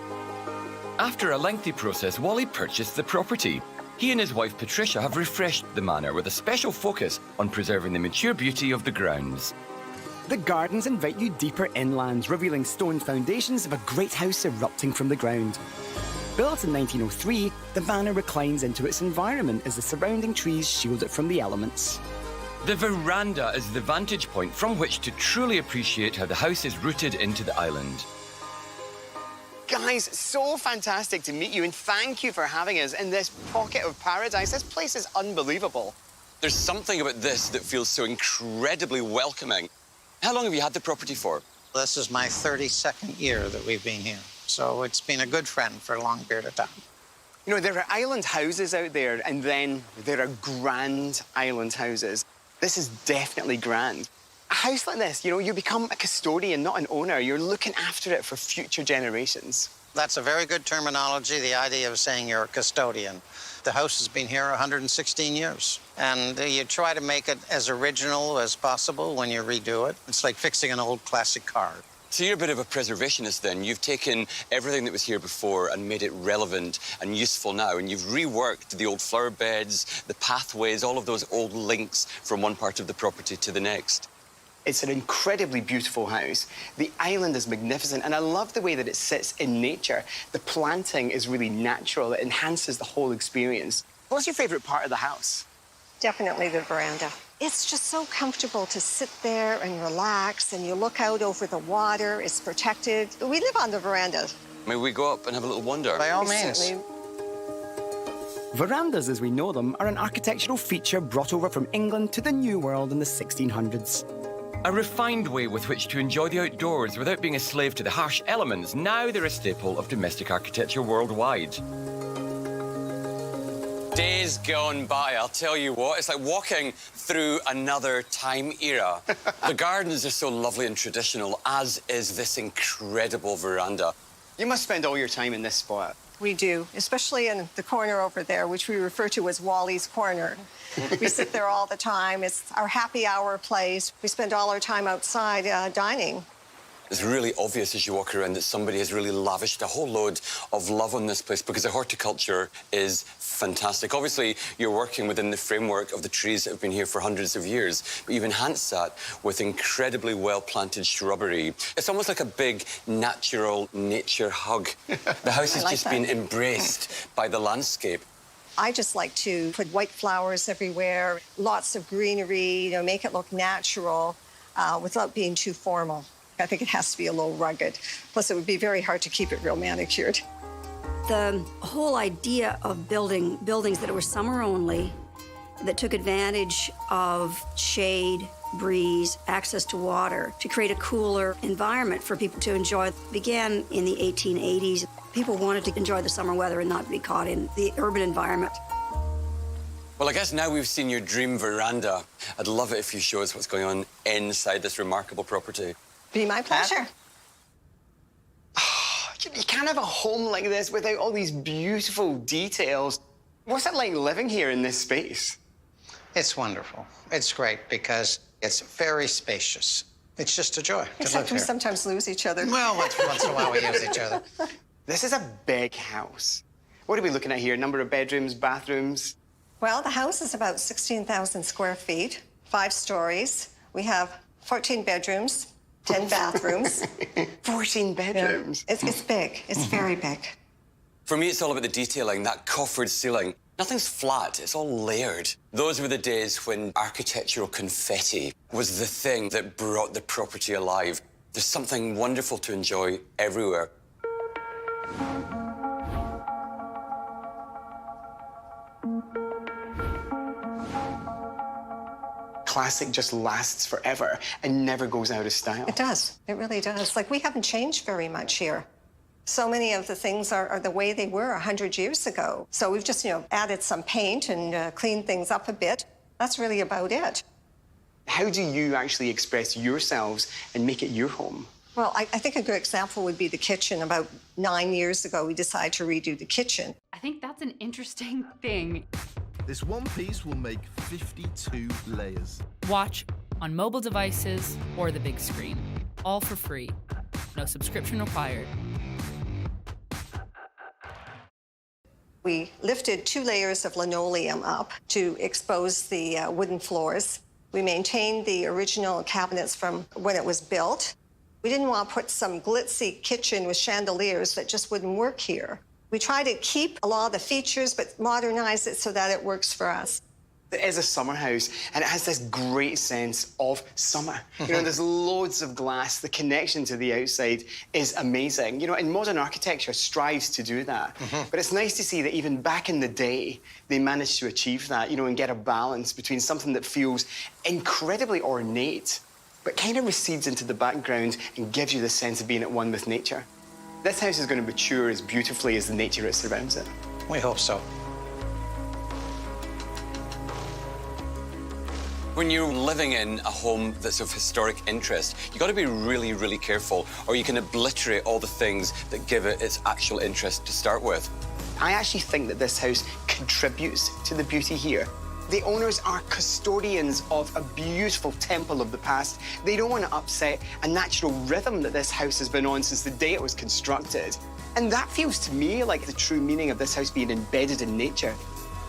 After a lengthy process, Wally purchased the property. He and his wife Patricia have refreshed the manor with a special focus on preserving the mature beauty of the grounds. The gardens invite you deeper inland, revealing stone foundations of a great house erupting from the ground. Built in 1903, the manor reclines into its environment as the surrounding trees shield it from the elements. The veranda is the vantage point from which to truly appreciate how the house is rooted into the island. Guys, so fantastic to meet you, and thank you for having us in this pocket of paradise. This place is unbelievable. There's something about this that feels so incredibly welcoming. How long have you had the property for? This is my 32nd year that we've been here, so it's been a good friend for a long period of time. You know, there are island houses out there, and then there are grand island houses. This is definitely grand. A house like this, you know, you become a custodian, not an owner. You're looking after it for future generations. That's a very good terminology, the idea of saying you're a custodian. The house has been here 116 years, and you try to make it as original as possible when you redo it. It's like fixing an old classic car. So you're a bit of a preservationist then. You've taken everything that was here before and made it relevant and useful now, and you've reworked the old flower beds, the pathways, all of those old links from one part of the property to the next. It's an incredibly beautiful house. The island is magnificent, and I love the way that it sits in nature. The planting is really natural. It enhances the whole experience. What's your favourite part of the house? Definitely the veranda. It's just so comfortable to sit there and relax, and you look out over the water. It's protected. We live on the veranda. May we go up and have a little wander? By all means. Certainly. Verandas, as we know them, are an architectural feature brought over from England to the New World in the 1600s. A refined way with which to enjoy the outdoors without being a slave to the harsh elements. Now they're a staple of domestic architecture worldwide. Days gone by, I'll tell you what, it's like walking through another time era. The gardens are so lovely and traditional, as is this incredible veranda. You must spend all your time in this spot. We do, especially in the corner over there, which we refer to as Wally's Corner. We sit there all the time. It's our happy hour place. We spend all our time outside dining. It's really obvious as you walk around that somebody has really lavished a whole load of love on this place because the horticulture is fantastic. Obviously, you're working within the framework of the trees that have been here for hundreds of years, but you've enhanced that with incredibly well-planted shrubbery. It's almost like a big natural nature hug. The house has just been embraced by the landscape. I just like to put white flowers everywhere, lots of greenery, you know, make it look natural without being too formal. I think it has to be a little rugged. Plus, it would be very hard to keep it real manicured. The whole idea of building buildings that were summer only, that took advantage of shade, breeze, access to water, to create a cooler environment for people to enjoy, began in the 1880s. People wanted to enjoy the summer weather and not be caught in the urban environment. Well, I guess now we've seen your dream veranda. I'd love it if you show us what's going on inside this remarkable property. Be my pleasure. You can't have a home like this without all these beautiful details. What's it like living here in this space? It's wonderful. It's great because it's very spacious. It's just a joy to Except live we here. sometimes lose each other. Well, once in a while we use each other. This is a big house. What are we looking at here? Number of bedrooms, bathrooms? Well, the house is about 16,000 square feet, 5 stories. We have 14 bedrooms, 10 bathrooms. 14 bedrooms? Yeah. It's big. It's very big. For me, it's all about the detailing, that coffered ceiling. Nothing's flat, it's all layered. Those were the days when architectural confetti was the thing that brought the property alive. There's something wonderful to enjoy everywhere. Classic just lasts forever and never goes out of style. It does. It really does. Like, we haven't changed very much here. So many of the things are the way they were 100 years ago. So we've just, added some paint and cleaned things up a bit. That's really about it. How do you actually express yourselves and make it your home? Well, I think a good example would be the kitchen. About 9 years ago, we decided to redo the kitchen. I think that's an interesting thing. This one piece will make 52 layers. Watch on mobile devices or the big screen. All for free. No subscription required. We lifted 2 layers of linoleum up to expose the wooden floors. We maintained the original cabinets from when it was built. We didn't want to put some glitzy kitchen with chandeliers that just wouldn't work here. We try to keep a lot of the features, but modernize it so that it works for us. It is a summer house, and it has this great sense of summer. There's loads of glass. The connection to the outside is amazing. And modern architecture strives to do that. But it's nice to see that even back in the day, they managed to achieve that, and get a balance between something that feels incredibly ornate, but kind of recedes into the background and gives you the sense of being at one with nature. This house is going to mature as beautifully as the nature that surrounds it. We hope so. When you're living in a home that's of historic interest, you've got to be really, really careful, or you can obliterate all the things that give it its actual interest to start with. I actually think that this house contributes to the beauty here. The owners are custodians of a beautiful temple of the past. They don't want to upset a natural rhythm that this house has been on since the day it was constructed. And that feels to me like the true meaning of this house being embedded in nature.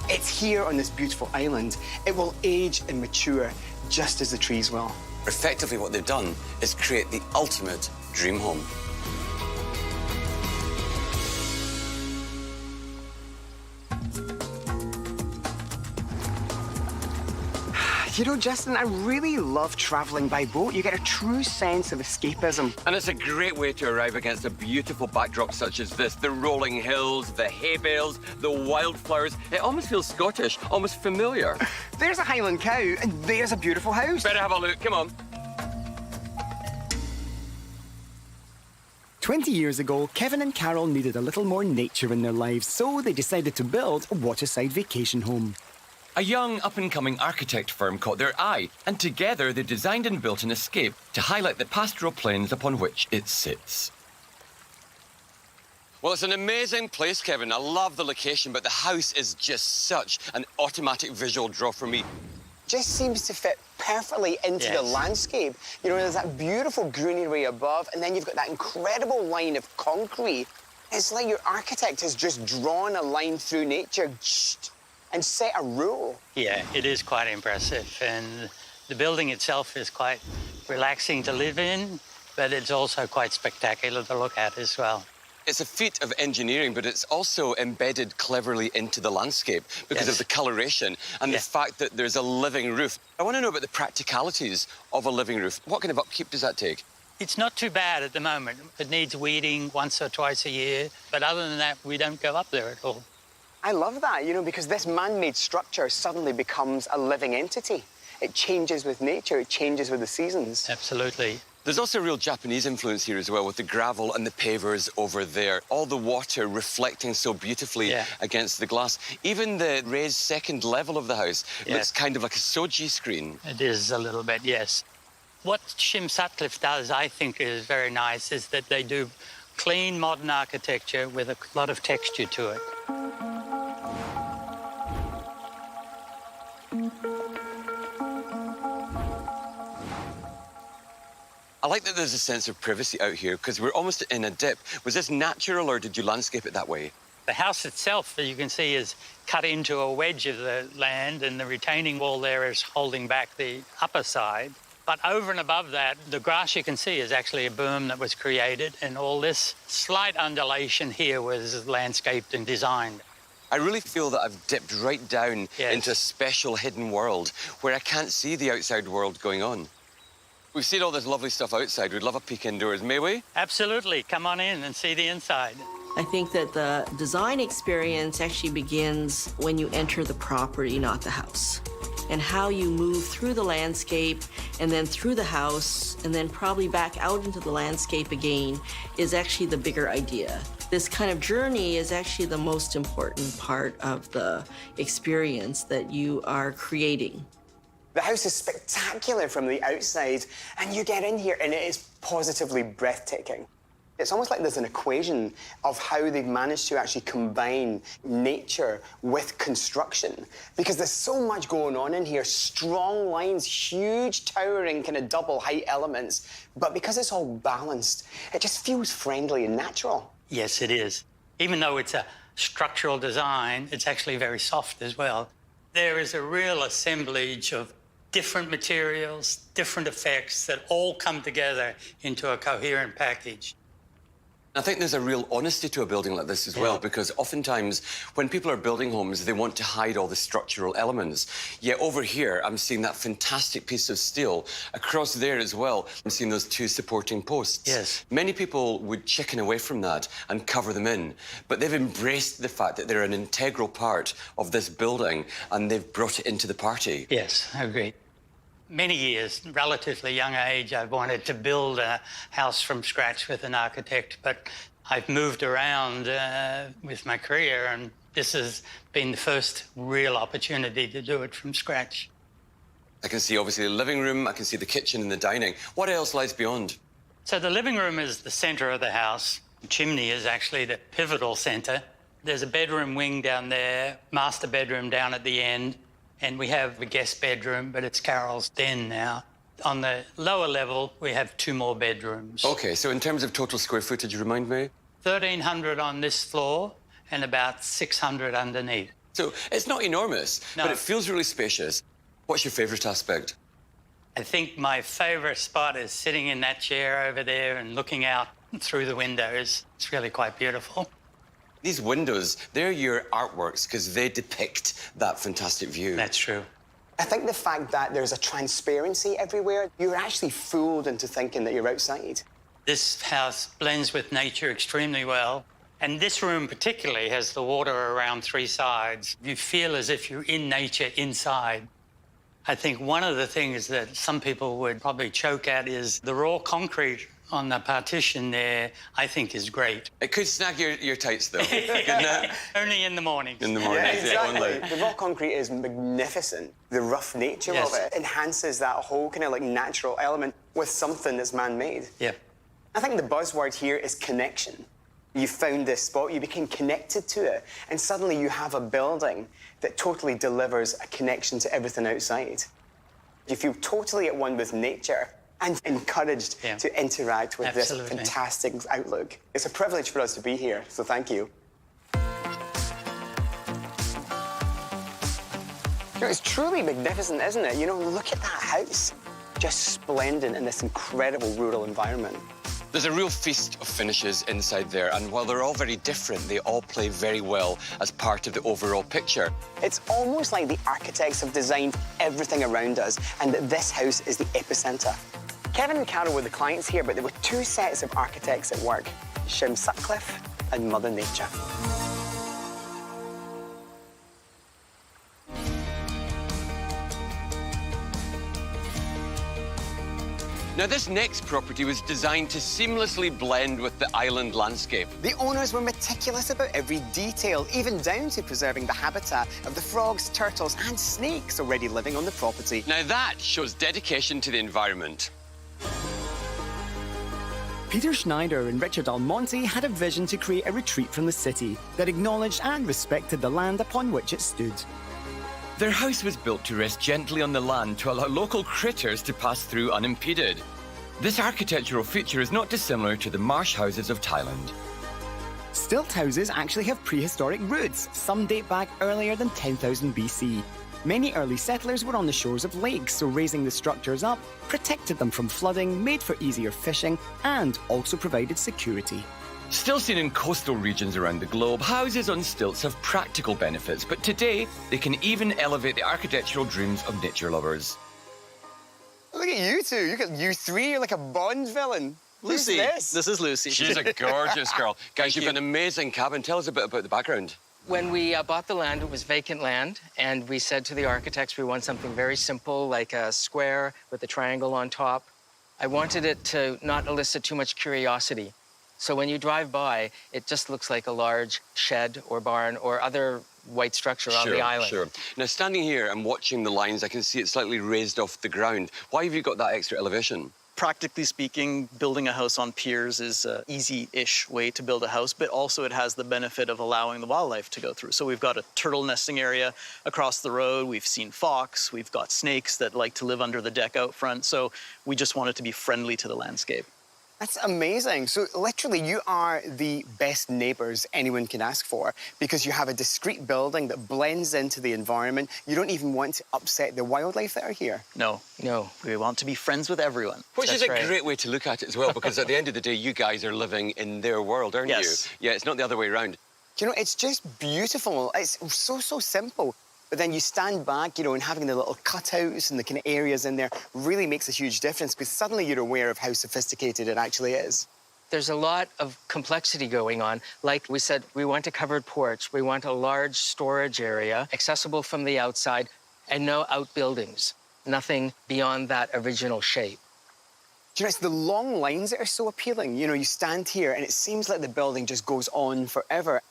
It's here on this beautiful island. It will age and mature just as the trees will. Effectively, what they've done is create the ultimate dream home. Justin, I really love traveling by boat. You get a true sense of escapism. And it's a great way to arrive against a beautiful backdrop such as this. The rolling hills, the hay bales, the wildflowers. It almost feels Scottish, almost familiar. There's a Highland cow, and there's a beautiful house. Better have a look, come on. 20 years ago, Kevin and Carol needed a little more nature in their lives, so they decided to build a waterside vacation home. A young, up-and-coming architect firm caught their eye, and together they designed and built an escape to highlight the pastoral plains upon which it sits. Well, it's an amazing place, Kevin. I love the location, but the house is just such an automatic visual draw for me. Just seems to fit perfectly into the landscape. There's that beautiful greenery above, and then you've got that incredible line of concrete. It's like your architect has just drawn a line through nature and set a rule. Yeah, it is quite impressive. And the building itself is quite relaxing to live in, but it's also quite spectacular to look at as well. It's a feat of engineering, but it's also embedded cleverly into the landscape because of the coloration and the fact that there's a living roof. I want to know about the practicalities of a living roof. What kind of upkeep does that take? It's not too bad at the moment. It needs weeding once or twice a year, but other than that, we don't go up there at all. I love that, you know, because this man-made structure suddenly becomes a living entity. It changes with nature, it changes with the seasons. Absolutely. There's also a real Japanese influence here as well, with the gravel and the pavers over there. All the water reflecting so beautifully against the glass. Even the raised second level of the house looks kind of like a soji screen. It is a little bit, yes. What Shim Sutcliffe does, I think, is very nice, is that they do clean, modern architecture with a lot of texture to it. I like that there's a sense of privacy out here, because we're almost in a dip. Was this natural, or did you landscape it that way? The house itself, as you can see, is cut into a wedge of the land, and the retaining wall there is holding back the upper side. But over and above that, the grass you can see is actually a berm that was created, and all this slight undulation here was landscaped and designed. I really feel that I've dipped right down into a special hidden world where I can't see the outside world going on. We've seen all this lovely stuff outside. We'd love a peek indoors, may we? Absolutely. Come on in and see the inside. I think that the design experience actually begins when you enter the property, not the house. And how you move through the landscape and then through the house and then probably back out into the landscape again is actually the bigger idea. This kind of journey is actually the most important part of the experience that you are creating. The house is spectacular from the outside, and you get in here and it is positively breathtaking. It's almost like there's an equation of how they've managed to actually combine nature with construction, because there's so much going on in here. Strong lines, huge towering kind of double height elements, but because it's all balanced, it just feels friendly and natural. Yes, it is. Even though it's a structural design, it's actually very soft as well. There is a real assemblage of different materials, different effects that all come together into a coherent package. I think there's a real honesty to a building like this as well, because oftentimes when people are building homes, they want to hide all the structural elements. Yet over here, I'm seeing that fantastic piece of steel. Across there as well, I'm seeing those two supporting posts. Yes. Many people would chicken away from that and cover them in, but they've embraced the fact that they're an integral part of this building, and they've brought it into the party. Yes, I agree. Many years, relatively young age, I've wanted to build a house from scratch with an architect, but I've moved around with my career, and this has been the first real opportunity to do it from scratch. I can see, obviously, the living room, I can see the kitchen and the dining. What else lies beyond? So the living room is the centre of the house. The chimney is actually the pivotal centre. There's a bedroom wing down there, master bedroom down at the end, and we have a guest bedroom, but it's Carol's den now. On the lower level, we have 2 more bedrooms. OK, so in terms of total square footage, remind me? 1,300 on this floor and about 600 underneath. So it's not enormous, but it feels really spacious. What's your favourite aspect? I think my favourite spot is sitting in that chair over there and looking out through the windows. It's really quite beautiful. These windows, they're your artworks because they depict that fantastic view. That's true. I think the fact that there's a transparency everywhere, you're actually fooled into thinking that you're outside. This house blends with nature extremely well. And this room particularly has the water around 3 sides. You feel as if you're in nature inside. I think one of the things that some people would probably choke at is the raw concrete on the partition there, I think is great. It could snag your tights, though, couldn't it? Only in the mornings. In the mornings, yeah, exactly. The raw concrete is magnificent. The rough nature of it enhances that whole kind of like natural element with something that's man-made. Yeah. I think the buzzword here is connection. You found this spot, you became connected to it, and suddenly you have a building that totally delivers a connection to everything outside. You feel totally at one with nature and encouraged to interact with this fantastic outlook. It's a privilege for us to be here, so thank you. It's truly magnificent, isn't it? You know, look at that house. Just splendid in this incredible rural environment. There's a real feast of finishes inside there, and while they're all very different, they all play very well as part of the overall picture. It's almost like the architects have designed everything around us, and that this house is the epicenter. Kevin and Carol were the clients here, but there were two sets of architects at work, Shim Sutcliffe and Mother Nature. Now, this next property was designed to seamlessly blend with the island landscape. The owners were meticulous about every detail, even down to preserving the habitat of the frogs, turtles, and snakes already living on the property. Now, that shows dedication to the environment. Peter Schneider and Richard Almonte had a vision to create a retreat from the city that acknowledged and respected the land upon which it stood. Their house was built to rest gently on the land to allow local critters to pass through unimpeded. This architectural feature is not dissimilar to the marsh houses of Thailand. Stilt houses actually have prehistoric roots. Some date back earlier than 10,000 BC. Many early settlers were on the shores of lakes, so raising the structures up protected them from flooding, made for easier fishing, and also provided security. Still seen in coastal regions around the globe, houses on stilts have practical benefits, but today they can even elevate the architectural dreams of nature lovers. Look at you two. Look at you three. You're like a Bond villain. Lucy. Who's This is Lucy. She's a gorgeous girl. Guys, you've got an amazing cabin. Tell us a bit about the background. When we bought the land, it was vacant land, and we said to the architects we want something very simple, like a square with a triangle on top. I wanted it to not elicit too much curiosity. So when you drive by, it just looks like a large shed or barn or other white structure on the island. Sure. Now, standing here and watching the lines, I can see it's slightly raised off the ground. Why have you got that extra elevation? Practically speaking, building a house on piers is an easy-ish way to build a house, but also it has the benefit of allowing the wildlife to go through. So we've got a turtle nesting area across the road. We've seen fox. We've got snakes that like to live under the deck out front. So we just want it to be friendly to the landscape. That's amazing. So literally, you are the best neighbours anyone can ask for because you have a discreet building that blends into the environment. You don't even want to upset the wildlife that are here. No. We want to be friends with everyone. Which is a great way to look at it as well, because at the end of the day, you guys are living in their world, aren't you? Yeah, it's not the other way around. You know, it's just beautiful. It's so simple. But then you stand back, you know, and having the little cutouts and the kind of areas in there really makes a huge difference because suddenly you're aware of how sophisticated it actually is. There's a lot of complexity going on. Like we said, we want a covered porch. We want a large storage area, accessible from the outside, and no outbuildings. Nothing beyond that original shape. Do you know, it's the long lines that are so appealing. You know, you stand here and it seems like the building just goes on forever.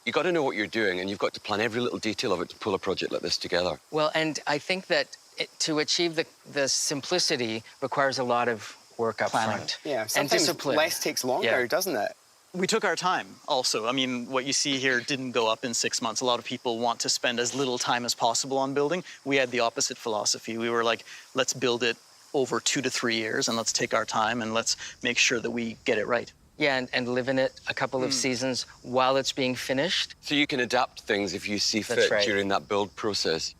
You've got to know what you're doing, and you've got to plan every little detail of it to pull a project like this together. Well, and I think that to achieve the simplicity requires a lot of work up front. Yeah, and discipline. Less takes longer, doesn't it? We took our time also. I mean, what you see here didn't go up in 6 months. A lot of people want to spend as little time as possible on building. We had the opposite philosophy. We were like, let's build it over 2 to 3 years, and let's take our time, and let's make sure that we get it right. Yeah, and live in it a couple of seasons while it's being finished. So you can adapt things if you see fit during that build process.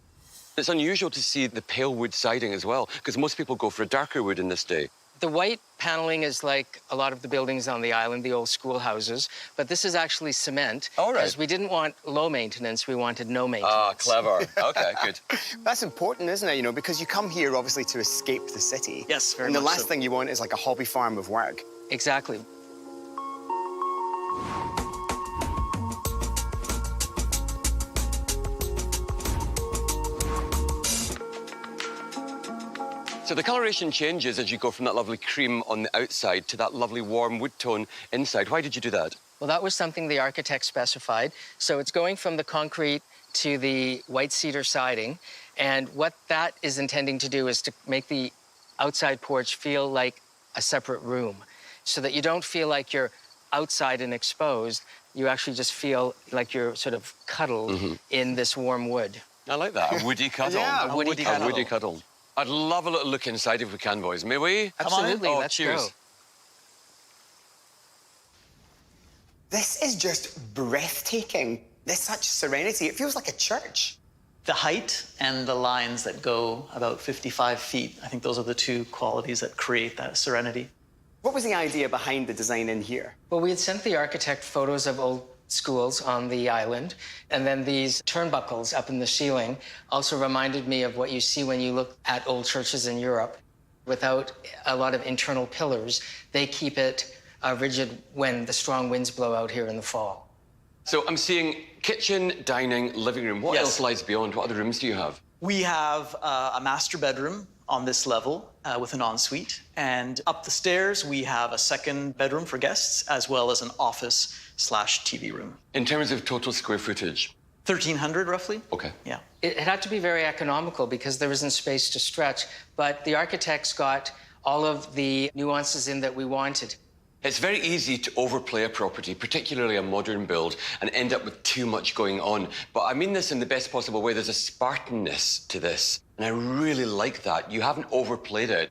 It's unusual to see the pale wood siding as well, because most people go for a darker wood in this day. The white paneling is like a lot of the buildings on the island, the old schoolhouses, but this is actually cement. All right. Because we didn't want low maintenance, we wanted no maintenance. Ah, clever. Okay, good. That's important, isn't it? You know, because you come here, obviously, to escape the city. Yes, very much. And the much last thing you want is like a hobby farm of work. Exactly. So the coloration changes as you go from that lovely cream on the outside to that lovely warm wood tone inside. Why did you do that? Well, that was something the architect specified. So it's going from the concrete to the white cedar siding. And what that is intending to do is to make the outside porch feel like a separate room so that you don't feel like you're outside and exposed. You actually just feel like you're sort of cuddled in this warm wood. I like that. A woody cuddle. Yeah, a woody cuddle. A woody cuddle. I'd love a little look inside if we can, boys. May we? Absolutely. Oh, let's cheers. go. This is just breathtaking. There's such serenity. It feels like a church. The height and the lines that go about 55 feet, I think those are the two qualities that create that serenity. What was the idea behind the design in here? Well, we had sent the architect photos of old schools on the island, and then these turnbuckles up in the ceiling also reminded me of what you see when you look at old churches in Europe. Without a lot of internal pillars, they keep it rigid when the strong winds blow out here in the fall. So I'm seeing kitchen, dining, living room. What else lies beyond? What other rooms do you have? We have a master bedroom on this level with an ensuite. And up the stairs, we have a second bedroom for guests, as well as an office/TV room. In terms of total square footage? 1,300, roughly. Okay. Yeah. It had to be very economical because there wasn't space to stretch, but the architects got all of the nuances in that we wanted. It's very easy to overplay a property, particularly a modern build, and end up with too much going on. But I mean this in the best possible way. There's a Spartanness to this, and I really like that. You haven't overplayed it.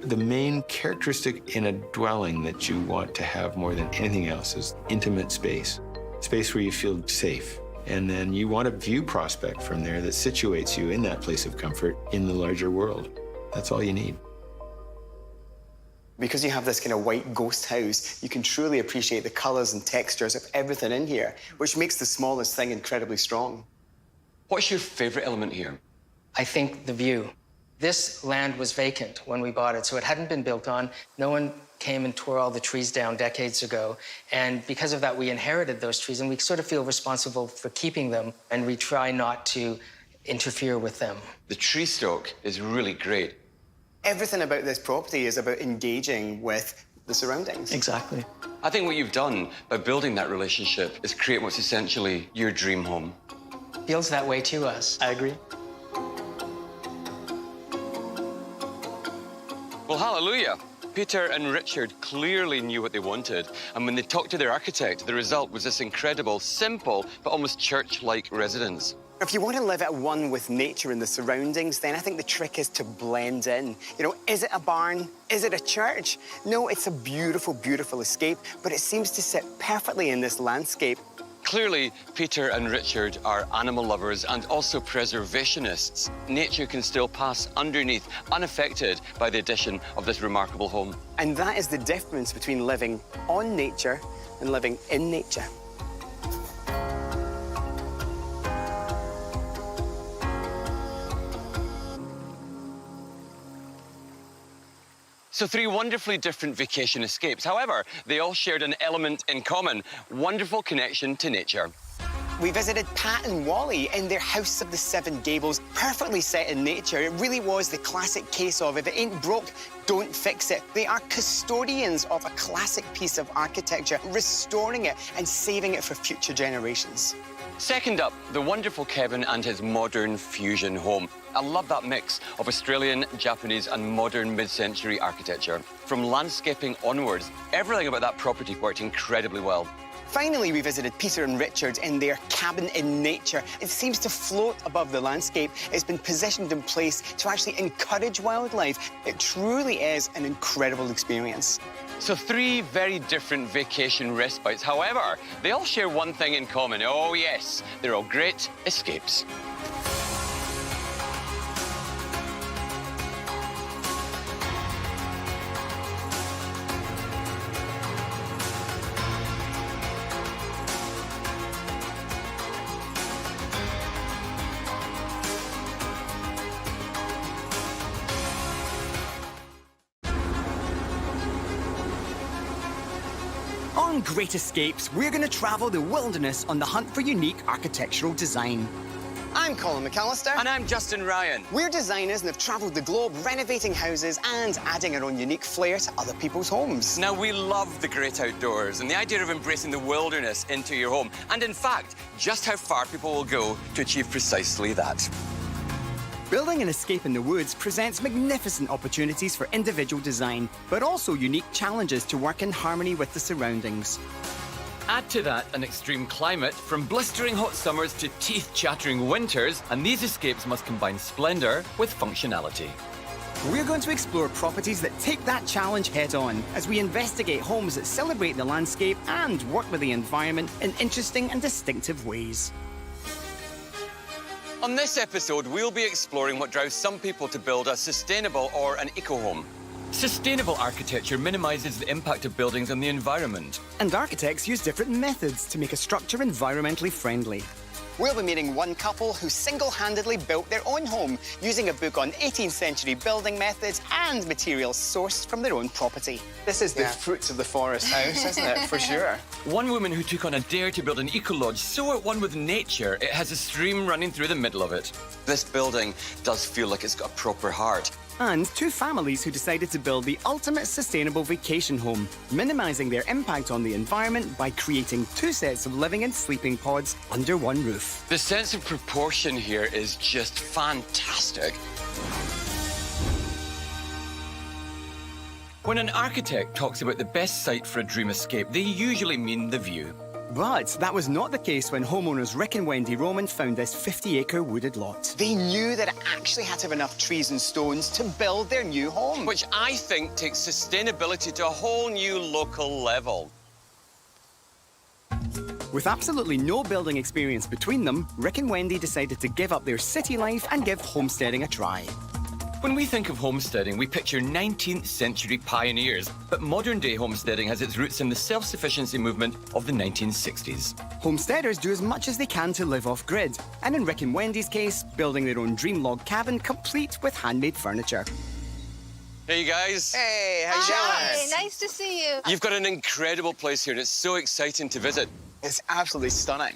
The main characteristic in a dwelling that you want to have more than anything else is intimate space. Space where you feel safe. And then you want a view prospect from there that situates you in that place of comfort in the larger world. That's all you need. Because you have this kind of white ghost house, you can truly appreciate the colours and textures of everything in here, which makes the smallest thing incredibly strong. What's your favourite element here? I think the view. This land was vacant when we bought it, so it hadn't been built on. No one came and tore all the trees down decades ago. And because of that, we inherited those trees, and we sort of feel responsible for keeping them, and we try not to interfere with them. The tree stock is really great. Everything about this property is about engaging with the surroundings. Exactly. I think what you've done by building that relationship is create what's essentially your dream home. Feels that way to us. I agree. Well, hallelujah. Peter and Richard clearly knew what they wanted, and when they talked to their architect, the result was this incredible, simple, but almost church-like residence. If you want to live at one with nature and the surroundings, then I think the trick is to blend in. You know, is it a barn? Is it a church? No, it's a beautiful, beautiful escape, but it seems to sit perfectly in this landscape. Clearly, Peter and Richard are animal lovers and also preservationists. Nature can still pass underneath, unaffected by the addition of this remarkable home. And that is the difference between living on nature and living in nature. So 3 wonderfully different vacation escapes. However, they all shared an element in common: wonderful connection to nature. We visited Pat and Wally in their House of the Seven Gables, perfectly set in nature. It really was the classic case of if it ain't broke, don't fix it. They are custodians of a classic piece of architecture, restoring it and saving it for future generations. Second up, the wonderful Kevin and his modern fusion home. I love that mix of Australian, Japanese and modern mid-century architecture. From landscaping onwards, everything about that property worked incredibly well. Finally, we visited Peter and Richard in their cabin in nature. It seems to float above the landscape. It's been positioned in place to actually encourage wildlife. It truly is an incredible experience. So 3 very different vacation respites. However, they all share one thing in common. Oh yes, they're all great escapes. On Great Escapes, we're going to travel the wilderness on the hunt for unique architectural design. I'm Colin McAllister. And I'm Justin Ryan. We're designers and have travelled the globe renovating houses and adding our own unique flair to other people's homes. Now, we love the great outdoors and the idea of embracing the wilderness into your home. And in fact, just how far people will go to achieve precisely that. Building an escape in the woods presents magnificent opportunities for individual design, but also unique challenges to work in harmony with the surroundings. Add to that an extreme climate, from blistering hot summers to teeth-chattering winters, and these escapes must combine splendour with functionality. We're going to explore properties that take that challenge head-on as we investigate homes that celebrate the landscape and work with the environment in interesting and distinctive ways. On this episode, we'll be exploring what drives some people to build a sustainable or an eco-home. Sustainable architecture minimises the impact of buildings on the environment. And architects use different methods to make a structure environmentally friendly. we'll be meeting one couple who single-handedly built their own home using a book on 18th century building methods and materials sourced from their own property. This is the fruits of the forest house, isn't it? For sure. One woman who took on a dare to build an eco-lodge so at one with nature, it has a stream running through the middle of it. This building does feel like it's got a proper heart. And two families who decided to build the ultimate sustainable vacation home, minimising their impact on the environment by creating two sets of living and sleeping pods under one roof. The sense of proportion here is just fantastic. When an architect talks about the best site for a dream escape, they usually mean the view. But that was not the case when homeowners Rick and Wendy Roman found this 50-acre wooded lot. They knew that it actually had to have enough trees and stones to build their new home. Which I think takes sustainability to a whole new local level. With absolutely no building experience between them, Rick and Wendy decided to give up their city life and give homesteading a try. When we think of homesteading, we picture 19th century pioneers, but modern-day homesteading has its roots in the self-sufficiency movement of the 1960s. Homesteaders do as much as they can to live off-grid, and in Rick and Wendy's case, building their own dream log cabin complete with handmade furniture. Hey, you guys. Hey, how you doing? Hi, nice to see you. You've got an incredible place here, and it's so exciting to visit. It's absolutely stunning.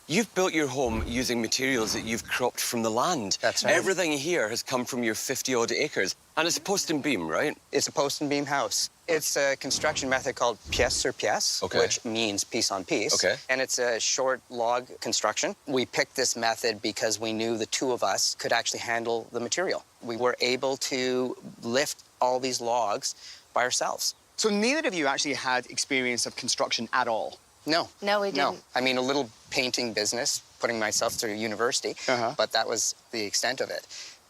You've built your home using materials that you've cropped from the land. That's right. Everything here has come from your 50-odd acres. And it's a post and beam, right? It's a post and beam house. It's a construction method called pièce sur pièce, which means piece on piece. Okay. And it's a short log construction. We picked this method because we knew the two of us could actually handle the material. We were able to lift all these logs by ourselves. So neither of you actually had experience of construction at all? No. No, we didn't. No. I mean, a little painting business, putting myself through university, but that was the extent of it.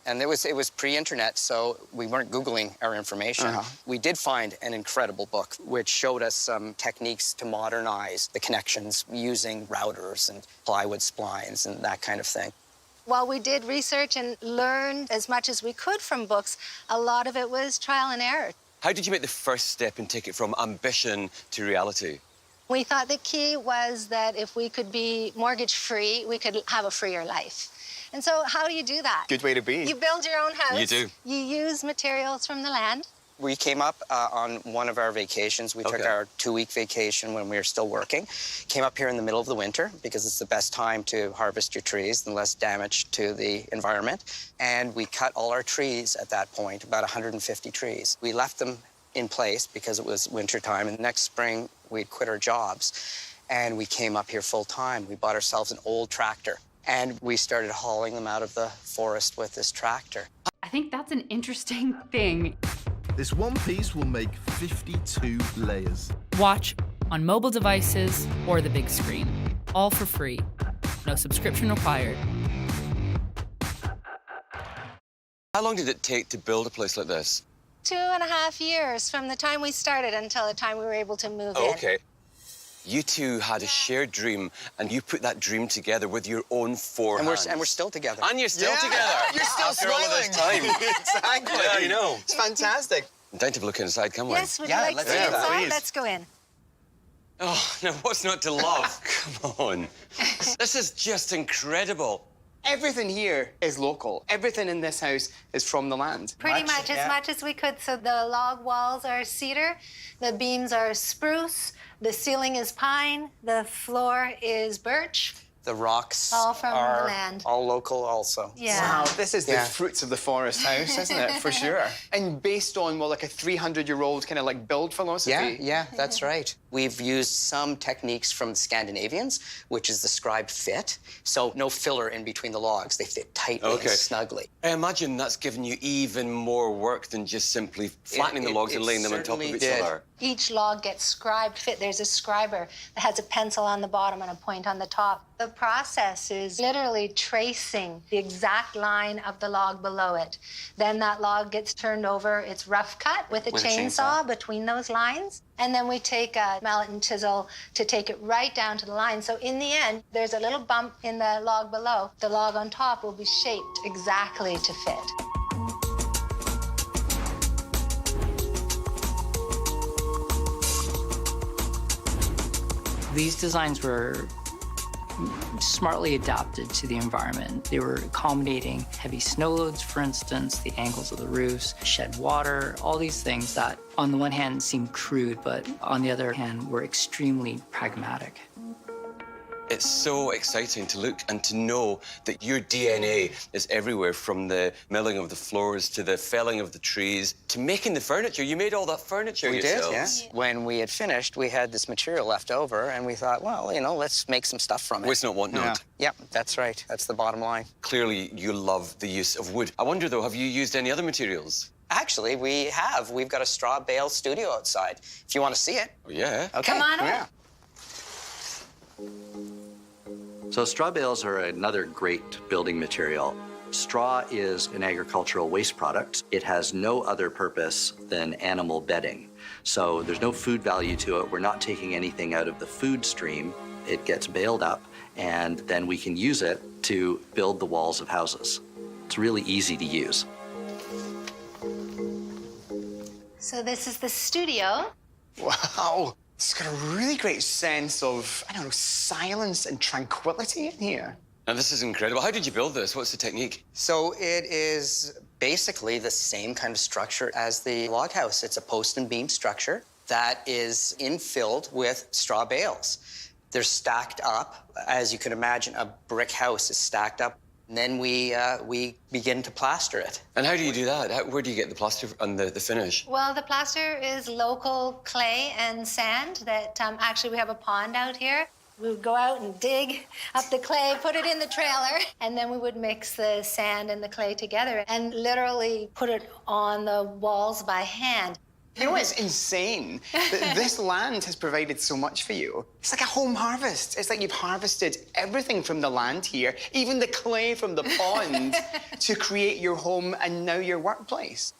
And it was pre-internet, so we weren't Googling our information. We did find an incredible book which showed us some techniques to modernize the connections using routers and plywood splines and that kind of thing. While we did research and learned as much as we could from books, a lot of it was trial and error. How did you make the first step and take it from ambition to reality? We thought the key was that if we could be mortgage-free, we could have a freer life. And so how do you do that? Good way to be. You build your own house. You do. You use materials from the land. We came up on one of our vacations. We took our 2-week vacation when we were still working. Came up here in the middle of the winter because it's the best time to harvest your trees and less damage to the environment. And we cut all our trees at that point, about 150 trees. We left them in place because it was winter time. And next spring, we'd quit our jobs and we came up here full time. We bought ourselves an old tractor and we started hauling them out of the forest with this tractor. I think that's an interesting thing. This one piece will make 52 layers. Watch on mobile devices or the big screen. All for free. No subscription required. How long did it take to build a place like this? 2.5 years from the time we started until the time we were able to move in. Okay. You two had a shared dream, and you put that dream together with your own four hands. And we're still together. And you're still together. You're still after all of this time. Exactly. Yeah, I know. It's fantastic. I'm down to look inside, come Yes, would you like to see inside? Let's go in. Oh, now what's not to love? Come on. This is just incredible. Everything here is local. Everything in this house is from the land. Pretty much as much as we could. So the log walls are cedar, the beams are spruce, the ceiling is pine, the floor is birch. The rocks all from are the land. all local also. Yeah. Wow, this is the fruits of the forest house, isn't it? For sure. And based on, well, like a 300-year-old kind of like build philosophy. Yeah, that's right. We've used some techniques from the Scandinavians, which is the scribed fit. So no filler in between the logs. They fit tightly and snugly. I imagine that's given you even more work than just simply flattening the logs and laying them on top of each other. Each log gets scribed fit. There's a scriber that has a pencil on the bottom and a point on the top. The process is literally tracing the exact line of the log below it. Then that log gets turned over. It's rough cut with a chainsaw between those lines. And then we take a mallet and chisel to take it right down to the line. So in the end, there's a little bump in the log below. The log on top will be shaped exactly to fit. These designs were smartly adapted to the environment. They were accommodating heavy snow loads, for instance, the angles of the roofs, shed water, all these things that on the one hand seem crude, but on the other hand were extremely pragmatic. It's so exciting to look and to know that your DNA is everywhere, from the milling of the floors to the felling of the trees to making the furniture. You made all that furniture yourselves. We did, yeah. When we had finished, we had this material left over, and we thought, well, you know, let's make some stuff from it. Waste not, want not. Yeah, that's right. That's the bottom line. Clearly, you love the use of wood. I wonder, though, have you used any other materials? Actually, we have. We've got a straw bale studio outside, if you want to see it. Oh, yeah. Okay. Come on in. Yeah. So straw bales are another great building material. Straw is an agricultural waste product. It has no other purpose than animal bedding. So there's no food value to it. We're not taking anything out of the food stream. It gets baled up, and then we can use it to build the walls of houses. It's really easy to use. So this is the studio. Wow. It's got a really great sense of, I don't know, silence and tranquility in here. Now, this is incredible. How did you build this? What's the technique? So it is basically the same kind of structure as the log house. It's a post and beam structure that is infilled with straw bales. They're stacked up. As you can imagine, a brick house is stacked up. And then we begin to plaster it. And how do you do that? Where do you get the plaster and the finish? Well, the plaster is local clay and sand that actually we have a pond out here. We would go out and dig up the clay, put it in the trailer, and then we would mix the sand and the clay together and literally put it on the walls by hand. You know what's insane? That this land has provided so much for you. It's like a home harvest. It's like you've harvested everything from the land here, even the clay from the pond, to create your home and now your workplace.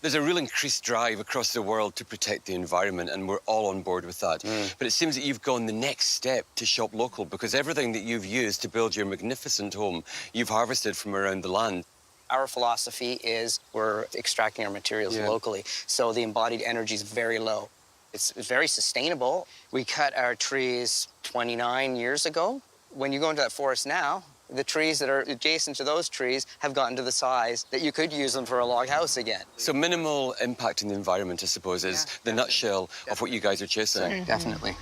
There's a real increased drive across the world to protect the environment, and we're all on board with that. But it seems that you've gone the next step to shop local, because everything that you've used to build your magnificent home, you've harvested from around the land. Our philosophy is we're extracting our materials locally, so the embodied energy is very low. It's very sustainable. We cut our trees 29 years ago. When you go into that forest now, the trees that are adjacent to those trees have gotten to the size that you could use them for a log house again. So minimal impact in the environment, I suppose, is the nutshell of what you guys are chasing. Definitely.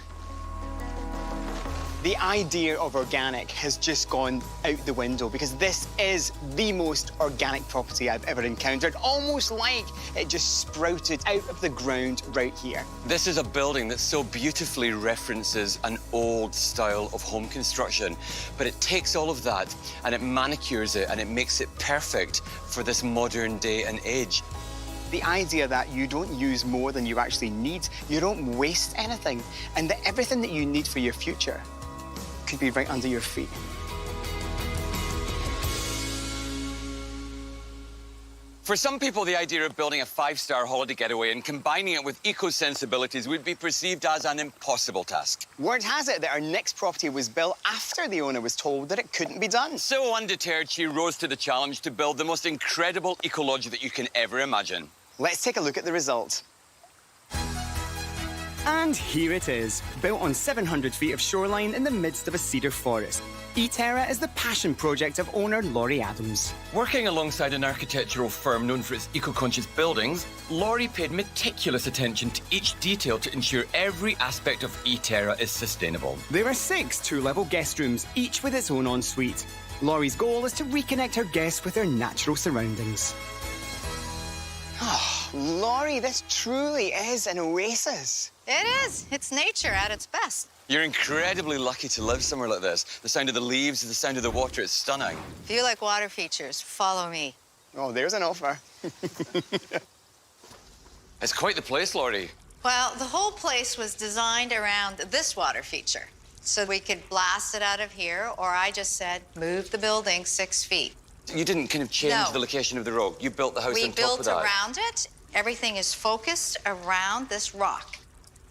The idea of organic has just gone out the window, because this is the most organic property I've ever encountered, almost like it just sprouted out of the ground right here. This is a building that so beautifully references an old style of home construction, but it takes all of that and it manicures it and it makes it perfect for this modern day and age. The idea that you don't use more than you actually need, you don't waste anything, and that everything that you need for your future could be right under your feet. For some people, the idea of building a 5-star holiday getaway and combining it with eco-sensibilities would be perceived as an impossible task. Word has it that our next property was built after the owner was told that it couldn't be done. So undeterred, she rose to the challenge to build the most incredible eco-lodge that you can ever imagine. Let's take a look at the result. And here it is, built on 700 feet of shoreline in the midst of a cedar forest. eTerra is the passion project of owner Laurie Adams. Working alongside an architectural firm known for its eco-conscious buildings, Laurie paid meticulous attention to each detail to ensure every aspect of eTerra is sustainable. There are 6 two-level guest rooms, each with its own ensuite. Laurie's goal is to reconnect her guests with their natural surroundings. Oh, Laurie, this truly is an oasis. It is. It's nature at its best. You're incredibly lucky to live somewhere like this. The sound of the leaves, the sound of the water, it's stunning. If you like water features, follow me. Oh, there's an offer. It's quite the place, Laurie. Well, the whole place was designed around this water feature. So we could blast it out of here, or I just said, move the building 6 feet. You didn't kind of change No. the location of the rock. You built the house on top of that. We built around it. Everything is focused around this rock.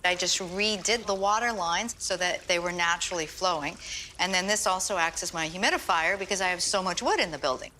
I just redid the water lines so that they were naturally flowing. And then this also acts as my humidifier because I have so much wood in the building.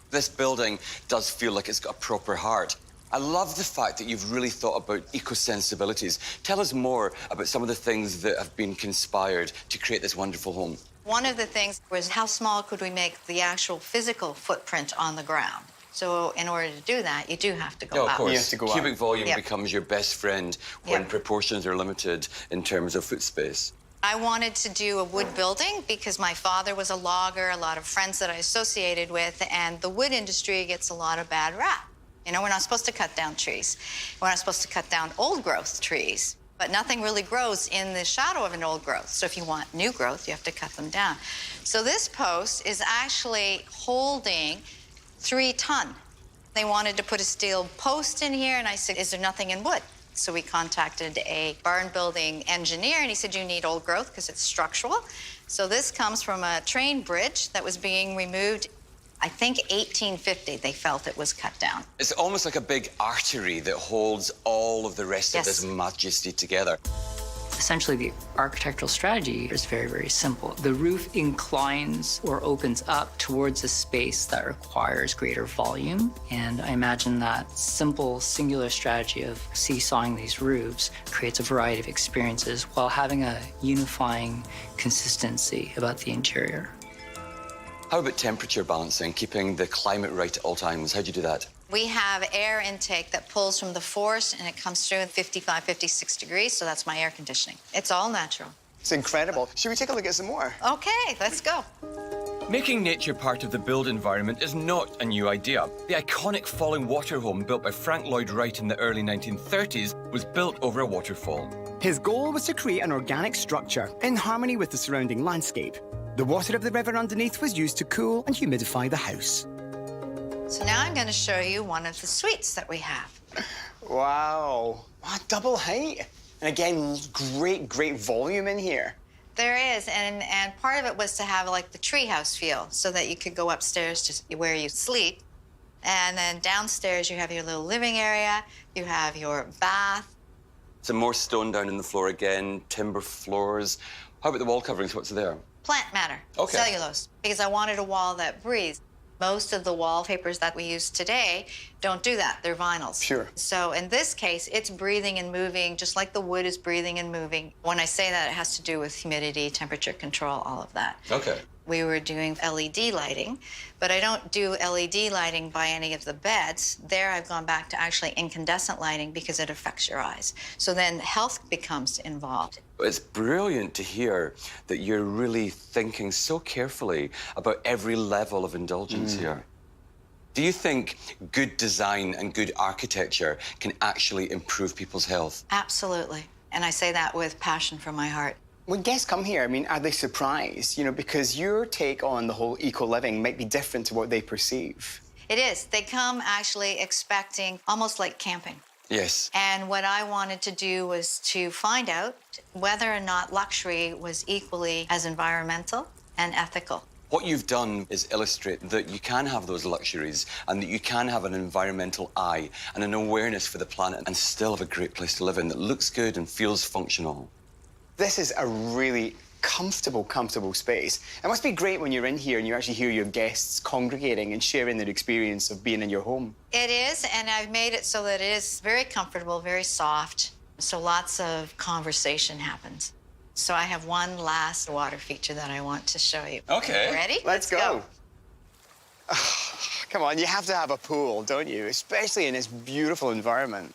This building does feel like it's got a proper heart. I love the fact that you've really thought about eco-sensibilities. Tell us more about some of the things that have been conspired to create this wonderful home. One of the things was how small could we make the actual physical footprint on the ground? So in order to do that, you do have to go Of out. course. You have to go Cubic out. volume Yep. becomes your best friend when Yep. proportions are limited in terms of foot space. I wanted to do a wood building because my father was a logger, a lot of friends that I associated with, and the wood industry gets a lot of bad rap. You know, we're not supposed to cut down trees. We're not supposed to cut down old growth trees, but nothing really grows in the shadow of an old growth. So if you want new growth, you have to cut them down. So this post is actually holding 3 ton. They wanted to put a steel post in here, and I said, is there nothing in wood? So we contacted a barn building engineer, and he said, you need old growth because it's structural. So this comes from a train bridge that was being removed, I think 1850, they felt it was cut down. It's almost like a big artery that holds all of the rest of this majesty together. Essentially, the architectural strategy is very, very simple. The roof inclines or opens up towards a space that requires greater volume. And I imagine that simple, singular strategy of seesawing these roofs creates a variety of experiences while having a unifying consistency about the interior. How about temperature balancing, keeping the climate right at all times? How do you do that? We have air intake that pulls from the forest, and it comes through at 55, 56 degrees, so that's my air conditioning. It's all natural. It's incredible. Should we take a look at some more? Okay, let's go. Making nature part of the build environment is not a new idea. The iconic falling water home built by Frank Lloyd Wright in the early 1930s was built over a waterfall. His goal was to create an organic structure in harmony with the surrounding landscape. The water of the river underneath was used to cool and humidify the house. So now I'm going to show you one of the suites that we have. Wow. Wow, double height. And again, great volume in here. There is, and part of it was to have like the treehouse feel so that you could go upstairs to where you sleep. And then downstairs you have your little living area, you have your bath. Some more stone down in the floor again, timber floors. How about the wall coverings? What's there? Plant matter, Okay. cellulose, because I wanted a wall that breathes. Most of the wallpapers that we use today don't do that. They're vinyls. Sure. So in this case, it's breathing and moving, just like the wood is breathing and moving. When I say that, it has to do with humidity, temperature control, all of that. Okay. We were doing LED lighting, but I don't do LED lighting by any of the beds. There, I've gone back to actually incandescent lighting because it affects your eyes. So then health becomes involved. It's brilliant to hear that you're really thinking so carefully about every level of indulgence here. Do you think good design and good architecture can actually improve people's health? Absolutely. And I say that with passion from my heart. When guests come here, I mean, are they surprised? You know, because your take on the whole eco-living might be different to what they perceive. It is. They come actually expecting almost like camping. Yes. And what I wanted to do was to find out whether or not luxury was equally as environmental and ethical. What you've done is illustrate that you can have those luxuries and that you can have an environmental eye and an awareness for the planet and still have a great place to live in that looks good and feels functional. This is a really comfortable space. It must be great when you're in here and you actually hear your guests congregating and sharing their experience of being in your home. It is, and I've made it so that it is very comfortable, very soft, so lots of conversation happens. So I have one last water feature that I want to show you. Okay. Ready? Let's go. Come on, you have to have a pool, don't you? Especially in this beautiful environment.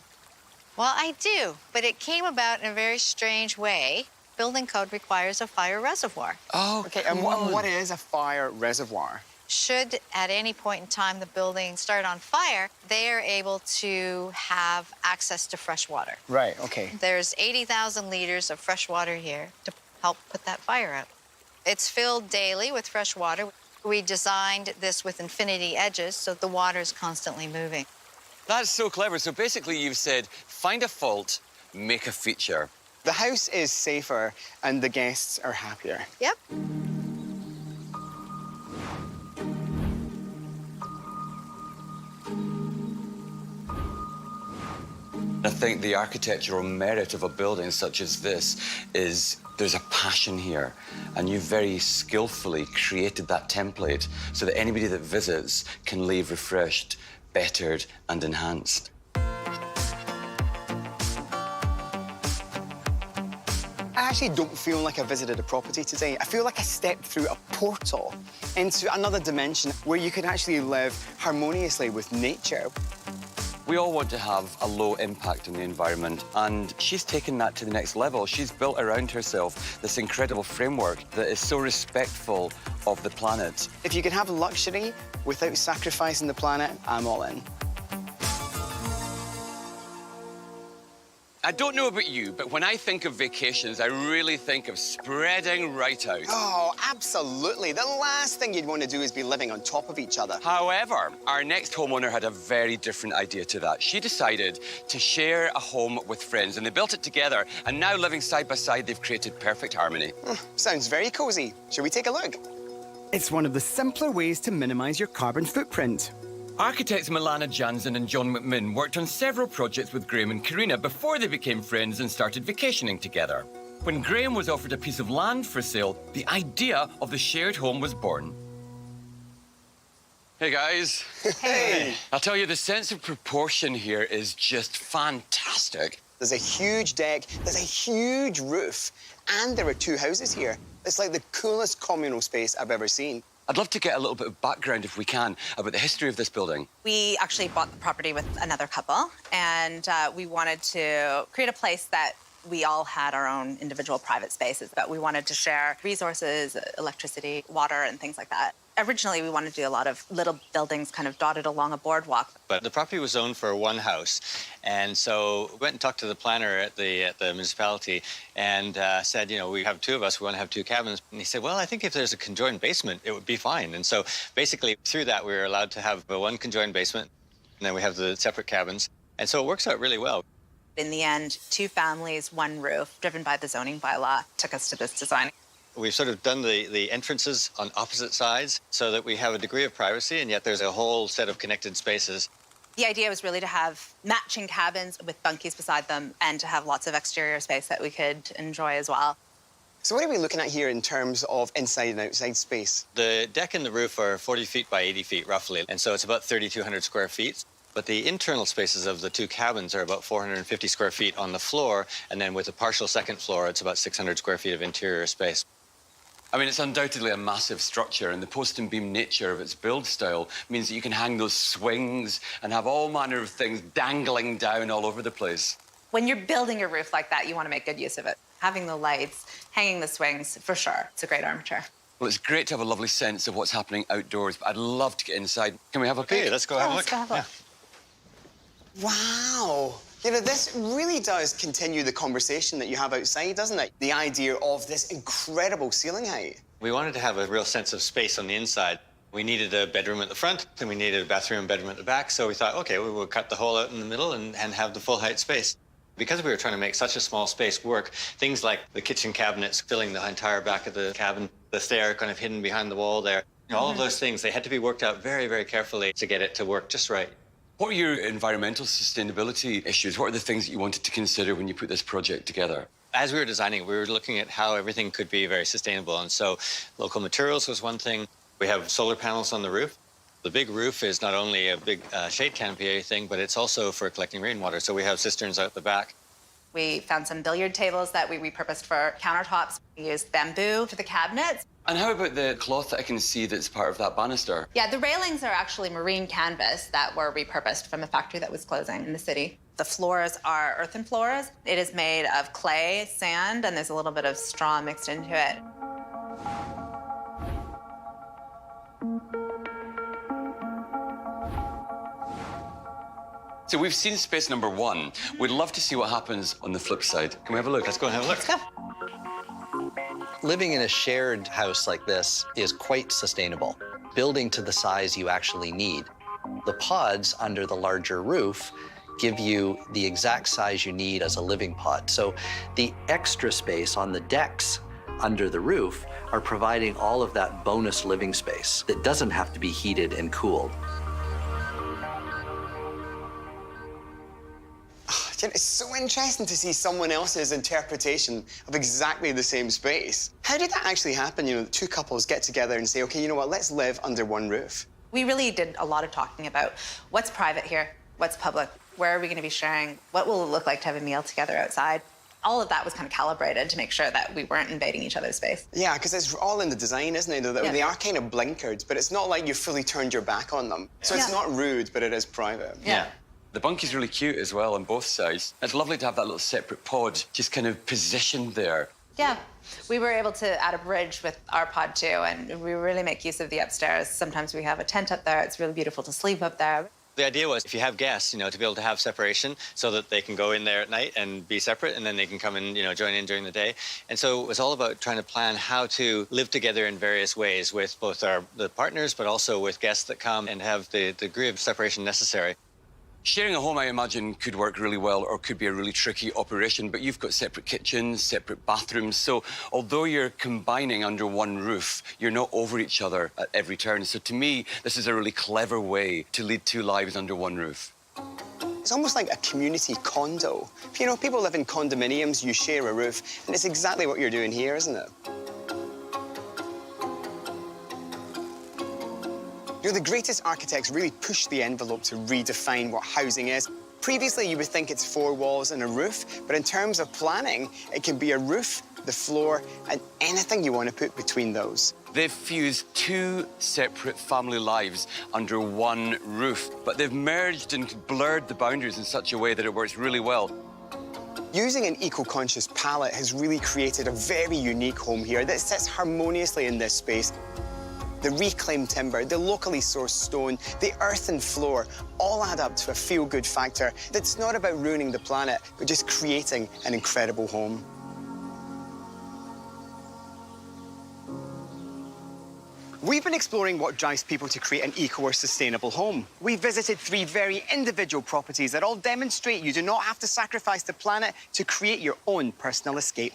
Well, I do, but it came about in a very strange way. Building code requires a fire reservoir. Oh, okay. And what is a fire reservoir? Should at any point in time the building start on fire, they are able to have access to fresh water. Right, okay. There's 80,000 liters of fresh water here to help put that fire out. It's filled daily with fresh water. We designed this with infinity edges so the water is constantly moving. That's so clever. So basically you've said, find a fault, make a feature. The house is safer and the guests are happier. Yep. I think the architectural merit of a building such as this is there's a passion here, and you very skillfully created that template so that anybody that visits can leave refreshed, bettered, and enhanced. actually don't feel like I visited a property today. I feel like I stepped through a portal into another dimension where you could actually live harmoniously with nature. We all want to have a low impact on the environment, and she's taken that to the next level. She's built around herself this incredible framework that is so respectful of the planet. If you can have luxury without sacrificing the planet, I'm all in. I don't know about you, but when I think of vacations, I really think of spreading right out. Oh, absolutely. The last thing you'd want to do is be living on top of each other. However, our next homeowner had a very different idea to that. She decided to share a home with friends, and they built it together, and now living side by side, they've created perfect harmony. Sounds very cozy. Shall we take a look? It's one of the simpler ways to minimize your carbon footprint. Architects Milana Jansen and John McMinn worked on several projects with Graham and Karina before they became friends and started vacationing together. When Graham was offered a piece of land for sale, the idea of the shared home was born. Hey, guys. Hey. I'll tell you, the sense of proportion here is just fantastic. There's a huge deck, there's a huge roof, and there are two houses here. It's like the coolest communal space I've ever seen. I'd love to get a little bit of background, if we can, about the history of this building. We actually bought the property with another couple, and we wanted to create a place that we all had our own individual private spaces, but we wanted to share resources, electricity, water, and things like that. Originally, we wanted to do a lot of little buildings kind of dotted along a boardwalk. But the property was zoned for one house, and so we went and talked to the planner at the municipality and said, you know, we have two of us, we want to have two cabins. And he said, well, I think if there's a conjoined basement, it would be fine. And so basically, through that, we were allowed to have one conjoined basement, and then we have the separate cabins. And so it works out really well. In the end, two families, one roof, driven by the zoning bylaw, took us to this design. We've sort of done the entrances on opposite sides so that we have a degree of privacy, and yet there's a whole set of connected spaces. The idea was really to have matching cabins with bunkies beside them and to have lots of exterior space that we could enjoy as well. So what are we looking at here in terms of inside and outside space? The deck and the roof are 40 feet by 80 feet, roughly, and so it's about 3,200 square feet. But the internal spaces of the two cabins are about 450 square feet on the floor, and then with a partial second floor, it's about 600 square feet of interior space. I mean, it's undoubtedly a massive structure, and the post and beam nature of its build style means that you can hang those swings and have all manner of things dangling down all over the place. When you're building a roof like that, you want to make good use of it. Having the lights, hanging the swings, for sure, it's a great armature. Well, it's great to have a lovely sense of what's happening outdoors, but I'd love to get inside. Can we have a peek? Okay, let's go have a look. Wow. You know, this really does continue the conversation that you have outside, doesn't it? The idea of this incredible ceiling height. We wanted to have a real sense of space on the inside. We needed a bedroom at the front, and we needed a bathroom and bedroom at the back, so we thought, okay, we will cut the hole out in the middle and have the full height space. Because we were trying to make such a small space work, things like the kitchen cabinets filling the entire back of the cabin, the stair kind of hidden behind the wall there, you know, all of those things, they had to be worked out very, very carefully to get it to work just right. What are your environmental sustainability issues? What are the things that you wanted to consider when you put this project together? As we were designing, we were looking at how everything could be very sustainable. And so local materials was one thing. We have solar panels on the roof. The big roof is not only a big shade canopy thing, but it's also for collecting rainwater. So we have cisterns out the back. We found some billiard tables that we repurposed for countertops. We used bamboo for the cabinets. And how about the cloth that I can see that's part of that banister? Yeah, the railings are actually marine canvas that were repurposed from a factory that was closing in the city. The floors are earthen floors. It is made of clay, sand, and there's a little bit of straw mixed into it. So we've seen space number one. We'd love to see what happens on the flip side. Can we have a look? Let's go and have a look. Let's go. Living in a shared house like this is quite sustainable, building to the size you actually need. The pods under the larger roof give you the exact size you need as a living pod. So the extra space on the decks under the roof are providing all of that bonus living space that doesn't have to be heated and cooled. It's so interesting to see someone else's interpretation of exactly the same space. How did that actually happen? You know, two couples get together and say, okay, you know what, let's live under one roof. We really did a lot of talking about what's private here, what's public, where are we going to be sharing, what will it look like to have a meal together outside. All of that was kind of calibrated to make sure that we weren't invading each other's space. Yeah, because it's all in the design, isn't it? Yeah. They are kind of blinkered, but it's not like you've fully turned your back on them. So it's not rude, but it is private. Yeah. The bunky's really cute as well on both sides. It's lovely to have that little separate pod just kind of positioned there. Yeah, we were able to add a bridge with our pod too, and we really make use of the upstairs. Sometimes we have a tent up there. It's really beautiful to sleep up there. The idea was if you have guests, to be able to have separation so that they can go in there at night and be separate, and then they can come and, join in during the day. And so it was all about trying to plan how to live together in various ways with both the partners, but also with guests that come and have the degree of separation necessary. Sharing a home, I imagine, could work really well or could be a really tricky operation, but you've got separate kitchens, separate bathrooms, so although you're combining under one roof, you're not over each other at every turn. So to me, this is a really clever way to lead two lives under one roof. It's almost like a community condo. People live in condominiums, you share a roof, and it's exactly what you're doing here, isn't it? The greatest architects really push the envelope to redefine what housing is. Previously, you would think it's four walls and a roof, but in terms of planning, it can be a roof, the floor, and anything you want to put between those. They've fused two separate family lives under one roof, but they've merged and blurred the boundaries in such a way that it works really well. Using an eco-conscious palette has really created a very unique home here that sits harmoniously in this space. The reclaimed timber, the locally sourced stone, the earthen floor all add up to a feel-good factor that's not about ruining the planet, but just creating an incredible home. We've been exploring what drives people to create an eco or sustainable home. We've visited 3 very individual properties that all demonstrate you do not have to sacrifice the planet to create your own personal escape.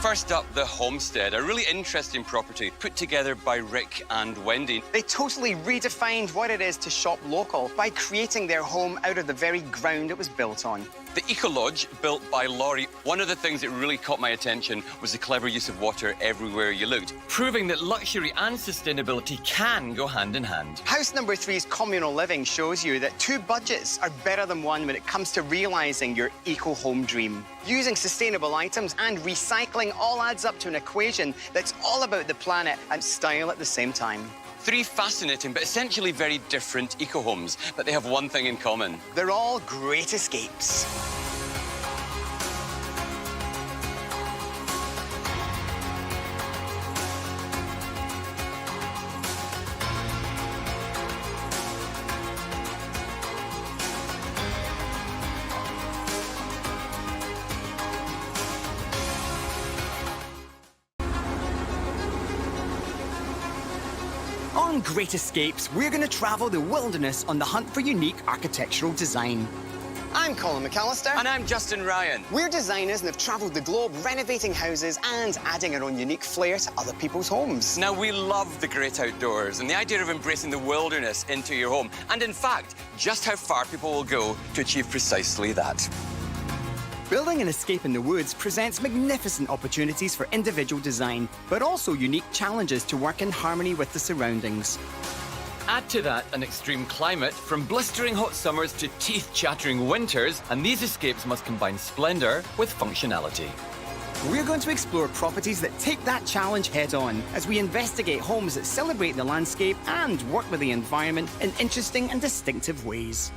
First up, the Homestead, a really interesting property put together by Rick and Wendy. They totally redefined what it is to shop local by creating their home out of the very ground it was built on. The Eco Lodge, built by Laurie, one of the things that really caught my attention was the clever use of water everywhere you looked, proving that luxury and sustainability can go hand in hand. House number 3's communal living shows you that 2 budgets are better than one when it comes to realising your eco-home dream. Using sustainable items and recycling all adds up to an equation that's all about the planet and style at the same time. 3 fascinating but essentially very different eco-homes, but they have one thing in common. They're all great escapes. On Great Escapes, we're going to travel the wilderness on the hunt for unique architectural design. I'm Colin McAllister. And I'm Justin Ryan. We're designers and have travelled the globe renovating houses and adding our own unique flair to other people's homes. Now, we love the great outdoors and the idea of embracing the wilderness into your home, and in fact, just how far people will go to achieve precisely that. Building an escape in the woods presents magnificent opportunities for individual design, but also unique challenges to work in harmony with the surroundings. Add to that an extreme climate, from blistering hot summers to teeth-chattering winters, and these escapes must combine splendour with functionality. We're going to explore properties that take that challenge head-on as we investigate homes that celebrate the landscape and work with the environment in interesting and distinctive ways.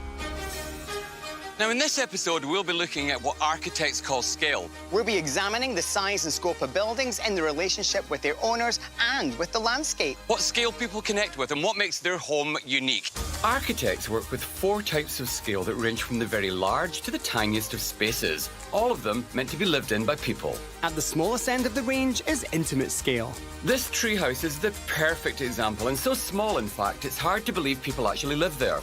Now, in this episode, we'll be looking at what architects call scale. We'll be examining the size and scope of buildings in the relationship with their owners and with the landscape. What scale people connect with and what makes their home unique. Architects work with 4 types of scale that range from the very large to the tiniest of spaces, all of them meant to be lived in by people. At the smallest end of the range is intimate scale. This treehouse is the perfect example, and so small, in fact, it's hard to believe people actually live there.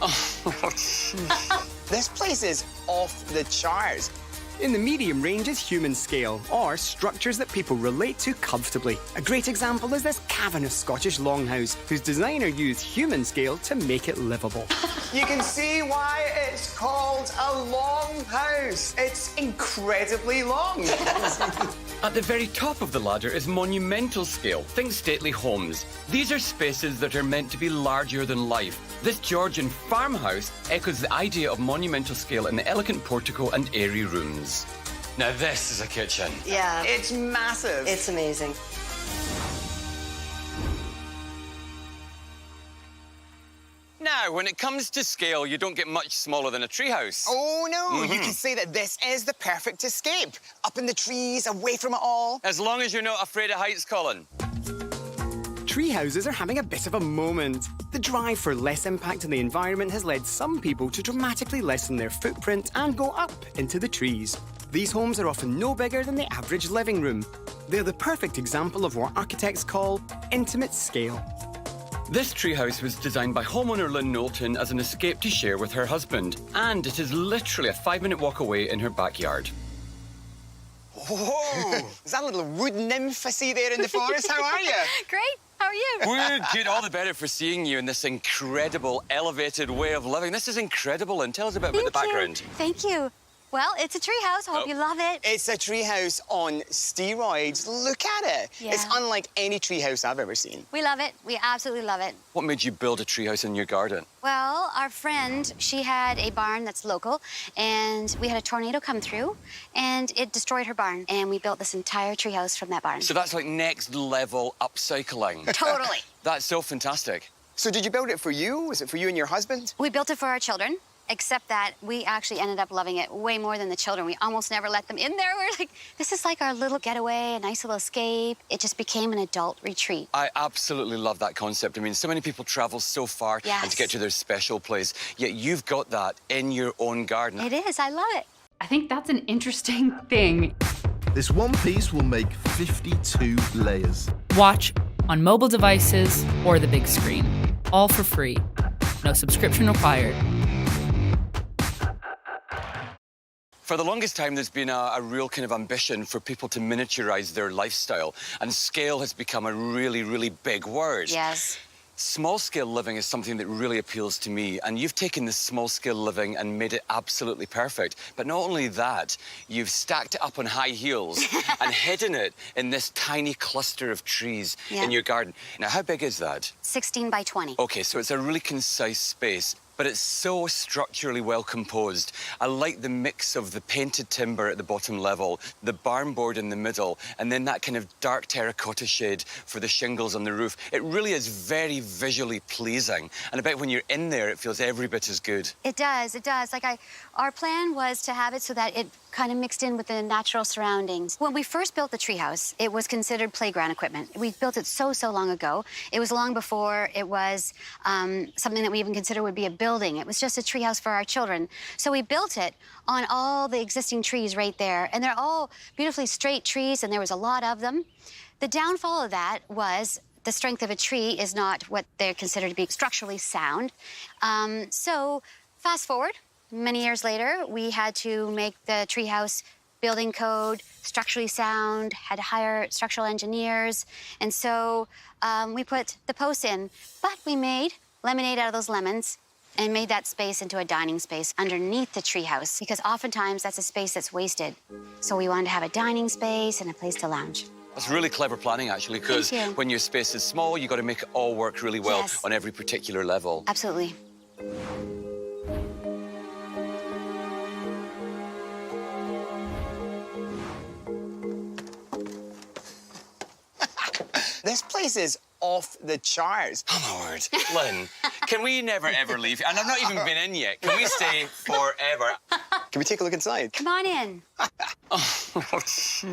This place is off the charts. In the medium range is human scale, or structures that people relate to comfortably. A great example is this cavernous Scottish longhouse, whose designer used human scale to make it livable. You can see why it's called a longhouse. It's incredibly long. At the very top of the ladder is monumental scale. Think stately homes. These are spaces that are meant to be larger than life. This Georgian farmhouse echoes the idea of monumental scale in the elegant portico and airy rooms. Now this is a kitchen. Yeah. It's massive. It's amazing. Now, when it comes to scale, you don't get much smaller than a treehouse. Oh, no. You can say that this is the perfect escape. Up in the trees, away from it all. As long as you're not afraid of heights, Colin. Tree houses are having a bit of a moment. The drive for less impact on the environment has led some people to dramatically lessen their footprint and go up into the trees. These homes are often no bigger than the average living room. They're the perfect example of what architects call intimate scale. This treehouse was designed by homeowner Lynn Knowlton as an escape to share with her husband, and it is literally a 5-minute walk away in her backyard. Whoa! Is that a little wood nymph I see there in the forest? How are you? Great. How are you? We're good. All the better for seeing you in this incredible, elevated way of living. This is incredible. And tell us a bit about the background. Thank you. Well, it's a tree house. I hope you love it. It's a treehouse on steroids. Look at it. Yeah. It's unlike any treehouse I've ever seen. We love it. We absolutely love it. What made you build a treehouse in your garden? Well, our friend, she had a barn that's local, and we had a tornado come through, and it destroyed her barn, and we built this entire treehouse from that barn. So that's like next level upcycling. Totally. That's so fantastic. So did you build it for you? Was it for you and your husband? We built it for our children, except that we actually ended up loving it way more than the children. We almost never let them in there. We're like, this is like our little getaway, a nice little escape. It just became an adult retreat. I absolutely love that concept. I mean, so many people travel so far and to get to their special place, yet you've got that in your own garden. It is. I love it. I think that's an interesting thing. This one piece will make 52 layers. Watch on mobile devices or the big screen. All for free. No subscription required. For the longest time, there's been a real kind of ambition for people to miniaturize their lifestyle, and scale has become a really, really big word. Yes. Small-scale living is something that really appeals to me, and you've taken this small-scale living and made it absolutely perfect. But not only that, you've stacked it up on high heels and hidden it in this tiny cluster of trees in your garden. Now, how big is that? 16 by 20. Okay, so it's a really concise space, but it's so structurally well composed. I like the mix of the painted timber at the bottom level, the barn board in the middle, and then that kind of dark terracotta shade for the shingles on the roof. It really is very visually pleasing. And I bet when you're in there, it feels every bit as good. It does, it does. Our plan was to have it so that it kind of mixed in with the natural surroundings. When we first built the treehouse, it was considered playground equipment. We built it so long ago. It was long before it was something that we even considered would be a building. It was just a treehouse for our children. So we built it on all the existing trees right there, and they're all beautifully straight trees, and there was a lot of them. The downfall of that was the strength of a tree is not what they're considered to be structurally sound. So fast forward, many years later, we had to make the treehouse building code, structurally sound, had to hire structural engineers. And so we put the posts in, but we made lemonade out of those lemons and made that space into a dining space underneath the treehouse, because oftentimes that's a space that's wasted. So we wanted to have a dining space and a place to lounge. That's really clever planning, actually, because when your space is small, you've got to make it all work really well on every particular level. Absolutely. This place is off the charts. Oh, my word. Lynn, can we never, ever leave? And I've not even been in yet. Can we stay forever? Can we take a look inside? Come on in. It's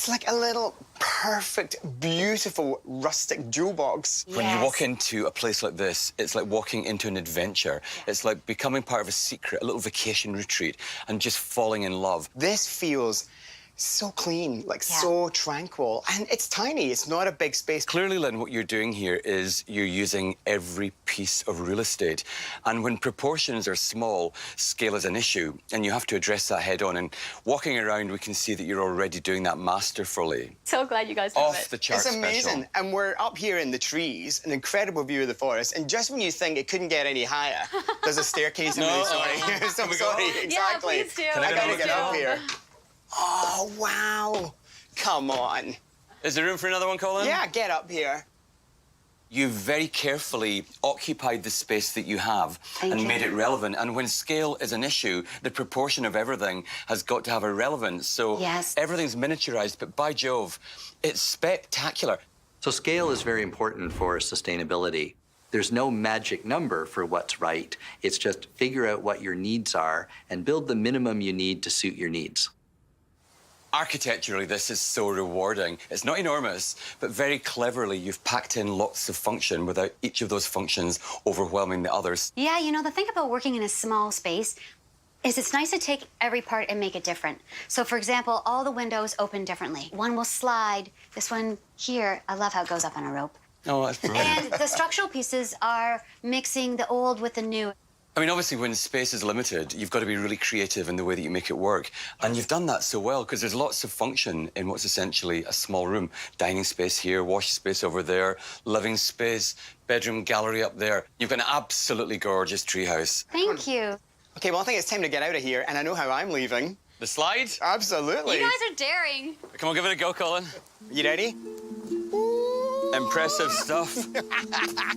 like a little perfect, beautiful, rustic jewel box. When you walk into a place like this, it's like walking into an adventure. It's like becoming part of a secret, a little vacation retreat, and just falling in love. This feels so clean, like so tranquil. And it's tiny, it's not a big space. Clearly, Lynn, what you're doing here is you're using every piece of real estate. And when proportions are small, scale is an issue, and you have to address that head on. And walking around, we can see that you're already doing that masterfully. So glad you guys love it. Off the chart It's amazing. special. And we're up here in the trees, an incredible view of the forest. And just when you think it couldn't get any higher, there's a staircase. I'm really sorry. So sorry, exactly. Yeah, please do. I gotta get up here. Oh, wow. Come on. Is there room for another one, Colin? Yeah, get up here. You've very carefully occupied the space that you have and made it relevant. And when scale is an issue, the proportion of everything has got to have a relevance. So everything's miniaturized, but by Jove, it's spectacular. So scale is very important for sustainability. There's no magic number for what's right. It's just figure out what your needs are and build the minimum you need to suit your needs. Architecturally, this is so rewarding. It's not enormous, but very cleverly, you've packed in lots of function without each of those functions overwhelming the others. Yeah, you know, the thing about working in a small space is it's nice to take every part and make it different. So, for example, all the windows open differently. One will slide. This one here, I love how it goes up on a rope. Oh, that's brilliant. And the structural pieces are mixing the old with the new. I mean, obviously, when space is limited, you've got to be really creative in the way that you make it work. And you've done that so well, because there's lots of function in what's essentially a small room. Dining space here, wash space over there, living space, bedroom gallery up there. You've got an absolutely gorgeous treehouse. Thank you. OK, well, I think it's time to get out of here, and I know how I'm leaving. The slide? Absolutely. You guys are daring. Come on, give it a go, Colin. You ready? Impressive stuff.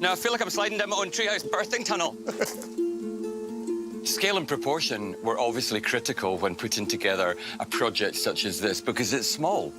Now, I feel like I'm sliding down my own treehouse birthing tunnel. Scale and proportion were obviously critical when putting together a project such as this, because it's small,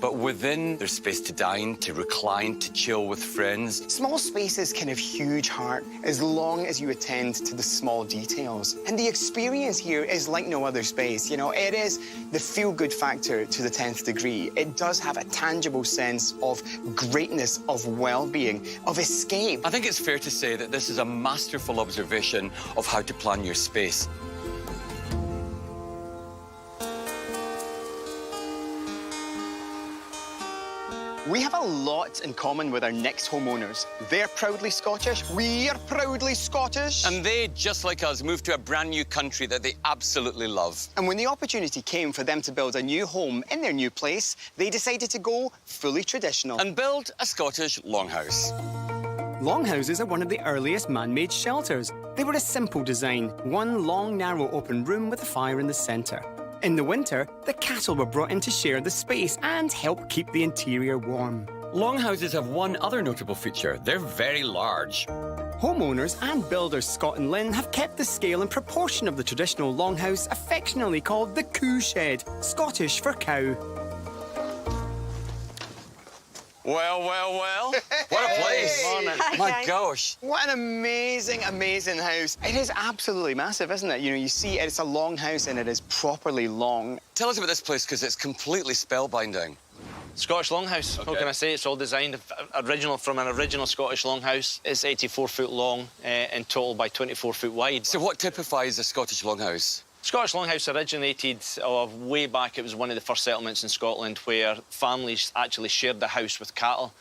but within there's space to dine, to recline, to chill with friends. Small spaces can have huge heart as long as you attend to the small details. And the experience here is like no other space. You know, it is the feel-good factor to the 10th degree. It does have a tangible sense of greatness, of well-being, of escape. I think it's fair to say that this is a masterful observation of how to plan your space. We have a lot in common with our next homeowners. They're proudly Scottish, we're proudly Scottish. And they, just like us, moved to a brand new country that they absolutely love. And when the opportunity came for them to build a new home in their new place, they decided to go fully traditional. And build a Scottish longhouse. Longhouses are one of the earliest man-made shelters. They were a simple design, one long, narrow open room with a fire in the centre. In the winter, the cattle were brought in to share the space and help keep the interior warm. Longhouses have one other notable feature. They're very large. Homeowners and builders Scott and Lynn have kept the scale and proportion of the traditional longhouse affectionately called the coo shed, Scottish for cow. Well, well, well. What a place. My gosh. What an amazing, amazing house. It is absolutely massive, isn't it? You know, you see it's a long house and it is properly long. Tell us about this place, because it's completely spellbinding. Scottish longhouse. Okay. What can I say? It's all designed from an original Scottish longhouse. It's 84 foot long in total by 24 foot wide. So what typifies a Scottish longhouse? Scottish longhouse originated way back. It was one of the first settlements in Scotland where families actually shared the house with cattle.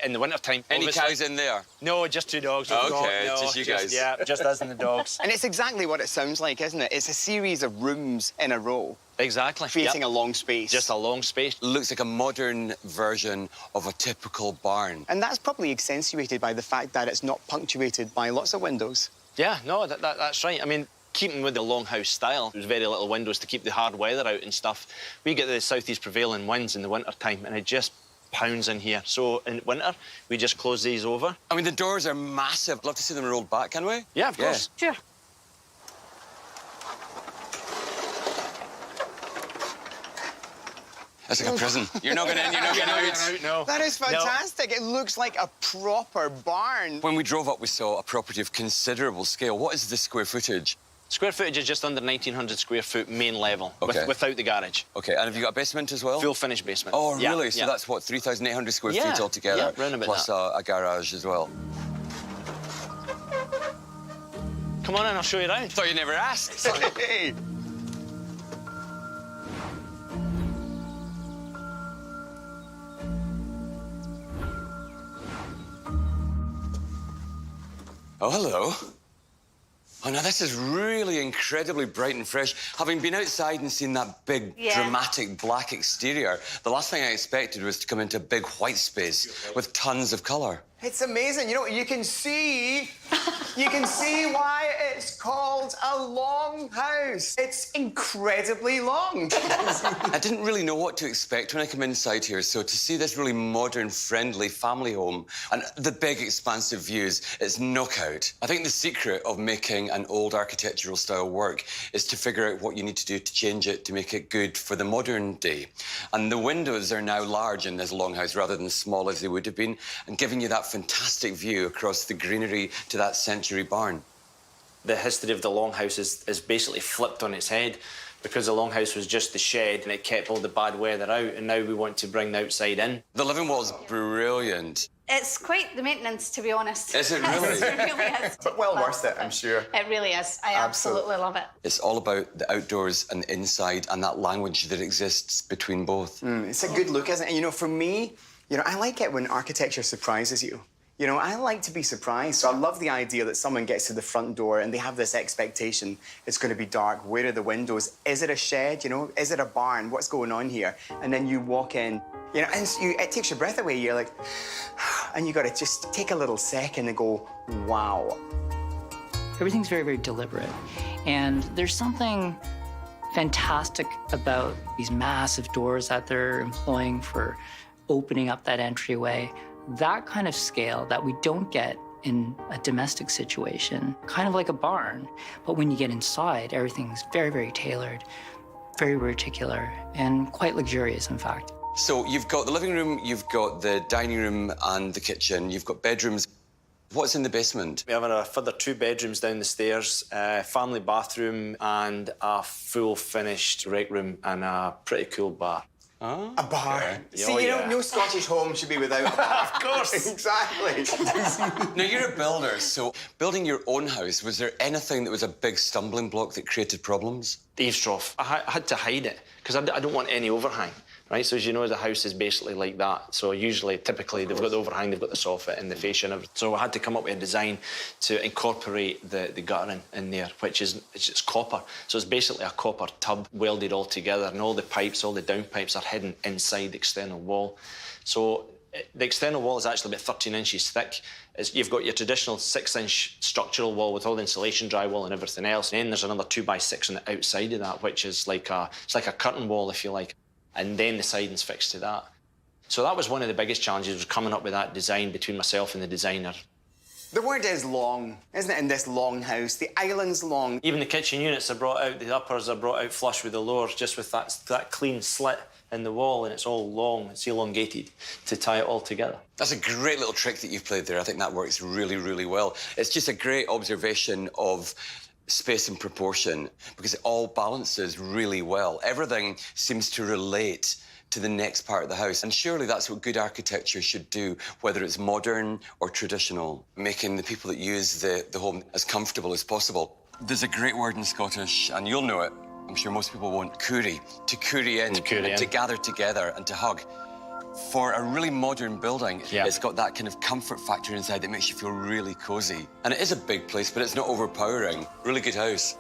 In the wintertime. Any cows in there? No, just two dogs. Okay, just you guys. Yeah, just us and the dogs. And it's exactly what it sounds like, isn't it? It's a series of rooms in a row. Exactly. Creating a long space. Just a long space. Looks like a modern version of a typical barn. And that's probably accentuated by the fact that it's not punctuated by lots of windows. Yeah, no, that's right. I mean, keeping with the longhouse style, there's very little windows to keep the hard weather out and stuff. We get the southeast prevailing winds in the winter time, and it just pounds in here. So in winter, we just close these over. I mean, the doors are massive. I'd love to see them rolled back, can we? Yeah, of course. Sure. That's like a prison. You're not getting in, you're not getting out. No. That is fantastic. No. It looks like a proper barn. When we drove up, we saw a property of considerable scale. What is the square footage? Square footage is just under 1,900 square foot main level, without the garage. OK, and have you got a basement as well? Full finished basement. Oh, really? So that's, what, 3,800 square feet altogether? Yeah, round about plus that. A garage as well. Come on in, I'll show you around. Thought you never asked. Hey. Oh, hello. Oh, now this is really incredibly bright and fresh. Having been outside and seen that big, dramatic black exterior, the last thing I expected was to come into a big white space with tons of colour. It's amazing. You know, you can see why it's called a longhouse. It's incredibly long. I didn't really know what to expect when I came inside here, so to see this really modern, friendly family home and the big, expansive views, it's knockout. I think the secret of making an old architectural style work is to figure out what you need to do to change it to make it good for the modern day. And the windows are now large in this longhouse rather than small as they would have been, and giving you that fantastic view across the greenery to that century barn. The history of the longhouse is basically flipped on its head, because the longhouse was just the shed and it kept all the bad weather out, and now we want to bring the outside in. The living wall's brilliant. It's quite the maintenance, to be honest. Is it really? It really is. But well worth it, I'm sure. It really is. I absolutely love it. It's all about the outdoors and the inside and that language that exists between both. It's a good look, isn't it? You know, for me, you know, I like it when architecture surprises you. You know, I like to be surprised, so I love the idea that someone gets to the front door and they have this expectation it's going to be dark. Where are the windows? Is it a shed, you know? Is it a barn? What's going on here? And then you walk in, you know, and it takes your breath away. You're like, and you got to just take a little second and go, wow. Everything's very, very deliberate. And there's something fantastic about these massive doors that they're employing for opening up that entryway. That kind of scale that we don't get in a domestic situation, kind of like a barn. But when you get inside, everything's very, very tailored, very particular, and quite luxurious, in fact. So you've got the living room, you've got the dining room and the kitchen, you've got bedrooms. What's in the basement? We have a further 2 bedrooms down the stairs, a family bathroom and a full finished rec room and a pretty cool bar. Oh, a bar. Okay. See, you know, no Scottish home should be without a bar. Of course. Exactly. Now, you're a builder, so building your own house, was there anything that was a big stumbling block that created problems? The eaves trough. I had to hide it because I don't want any overhang, right? So as you know, the house is basically like that. So usually, typically, they've got the overhang, they've got the soffit and the fascia and everything. So I had to come up with a design to incorporate the guttering in there, which is it's copper. So it's basically a copper tub welded all together, and all the pipes, all the downpipes are hidden inside the external wall. So the external wall is actually about 13 inches thick. You've got your traditional 6-inch structural wall with all the insulation drywall and everything else. And then there's another 2x6 on the outside of that, which is like a curtain wall, if you like. And then the siding's fixed to that. So that was one of the biggest challenges, was coming up with that design between myself and the designer. The word is long, isn't it, in this long house? The island's long. Even the kitchen units are brought out, the uppers are brought out flush with the lowers, just with that clean slit in the wall, and it's all long, it's elongated to tie it all together. That's a great little trick that you've played there. I think that works really, really well. It's just a great observation of space and proportion, because it all balances really well. Everything seems to relate to the next part of the house. And surely that's what good architecture should do, whether it's modern or traditional, making the people that use the home as comfortable as possible. There's a great word in Scottish, and you'll know it. I'm sure most people won't. Coorie. To coorie in, to gather together and to hug. For a really modern building, it's got that kind of comfort factor inside that makes you feel really cosy. And it is a big place, but it's not overpowering. Really good house.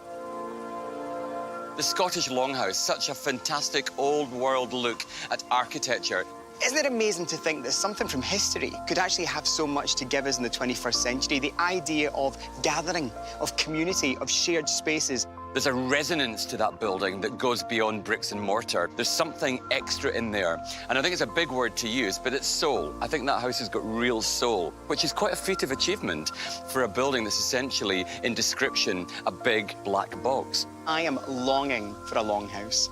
The Scottish Longhouse, such a fantastic old-world look at architecture. Isn't it amazing to think that something from history could actually have so much to give us in the 21st century? The idea of gathering, of community, of shared spaces. There's a resonance to that building that goes beyond bricks and mortar. There's something extra in there. And I think it's a big word to use, but it's soul. I think that house has got real soul, which is quite a feat of achievement for a building that's essentially, in description, a big black box. I am longing for a long house.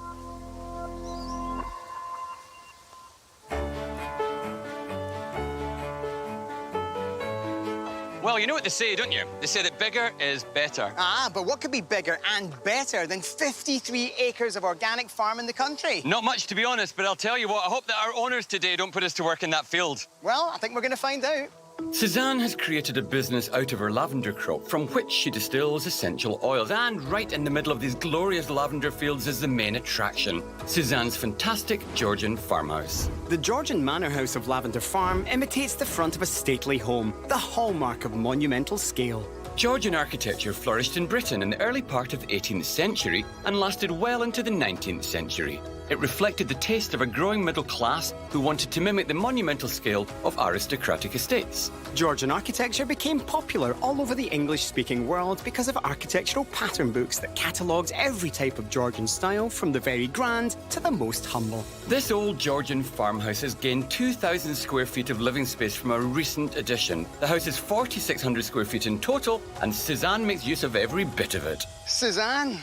Well, you know what they say, don't you? They say that bigger is better. Ah, but what could be bigger and better than 53 acres of organic farm in the country? Not much, to be honest, but I'll tell you what, I hope that our owners today don't put us to work in that field. Well, I think we're going to find out. Suzanne has created a business out of her lavender crop, from which she distills essential oils. And right in the middle of these glorious lavender fields is the main attraction, Suzanne's fantastic Georgian farmhouse. The Georgian manor house of Lavender Farm imitates the front of a stately home, the hallmark of monumental scale. Georgian architecture flourished in Britain in the early part of the 18th century and lasted well into the 19th century. It reflected the taste of a growing middle class who wanted to mimic the monumental scale of aristocratic estates. Georgian architecture became popular all over the English-speaking world because of architectural pattern books that catalogued every type of Georgian style from the very grand to the most humble. This old Georgian farmhouse has gained 2,000 square feet of living space from a recent addition. The house is 4,600 square feet in total, and Suzanne makes use of every bit of it. Suzanne,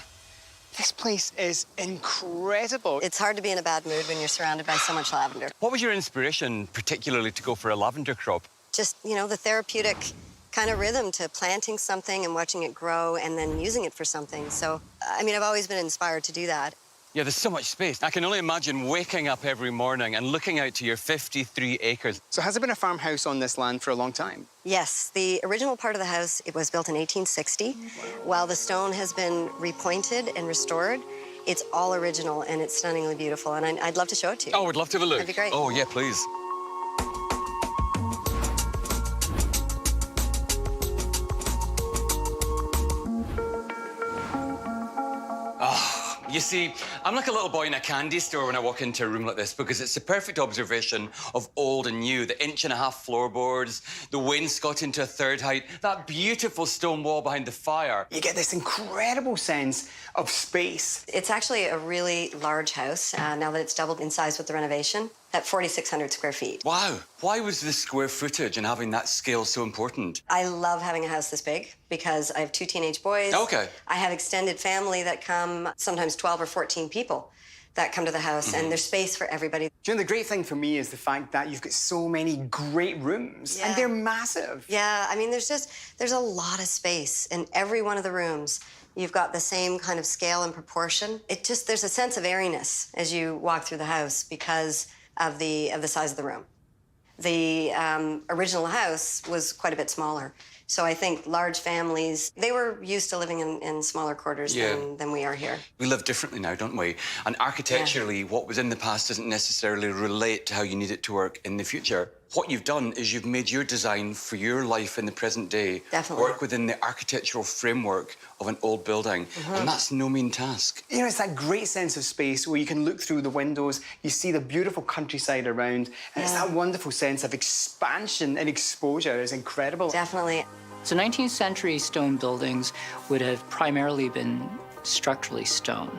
this place is incredible. It's hard to be in a bad mood when you're surrounded by so much lavender. What was your inspiration, particularly to go for a lavender crop? Just, you know, the therapeutic kind of rhythm to planting something and watching it grow and then using it for something. So, I mean, I've always been inspired to do that. Yeah, there's so much space. I can only imagine waking up every morning and looking out to your 53 acres. So has there been a farmhouse on this land for a long time? Yes, the original part of the house, it was built in 1860. While the stone has been repointed and restored, it's all original and it's stunningly beautiful. And I'd love to show it to you. Oh, we'd love to have a look. That'd be great. Oh, yeah, please. You see, I'm like a little boy in a candy store when I walk into a room like this because it's the perfect observation of old and new. The 1.5-inch floorboards, the wainscot into a third height, that beautiful stone wall behind the fire. You get this incredible sense of space. It's actually a really large house now that it's doubled in size with the renovation at 4,600 square feet. Wow. Why was the square footage and having that scale so important? I love having a house this big because I have 2 teenage boys. Okay. I have extended family that come, sometimes 12 or 14 people that come to the house, and there's space for everybody. Do you know, the great thing for me is the fact that you've got so many great rooms, and they're massive. Yeah, I mean, there's a lot of space in every one of the rooms. You've got the same kind of scale and proportion. There's a sense of airiness as you walk through the house because of the size of the room. The original house was quite a bit smaller. So I think large families, they were used to living in smaller quarters than we are here. We live differently now, don't we? And architecturally, what was in the past doesn't necessarily relate to how you need it to work in the future. What you've done is you've made your design for your life in the present day work within the architectural framework of an old building. And that's no mean task. You know, it's that great sense of space where you can look through the windows, you see the beautiful countryside around, and it's that wonderful sense of expansion and exposure. It's incredible. Definitely. So 19th century stone buildings would have primarily been structurally stone.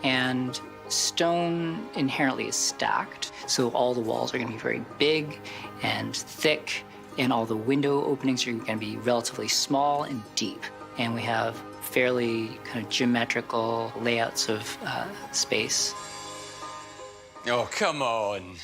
And stone inherently is stacked, so all the walls are going to be very big and thick, and all the window openings are going to be relatively small and deep. And we have fairly kind of geometrical layouts of space. Oh, come on.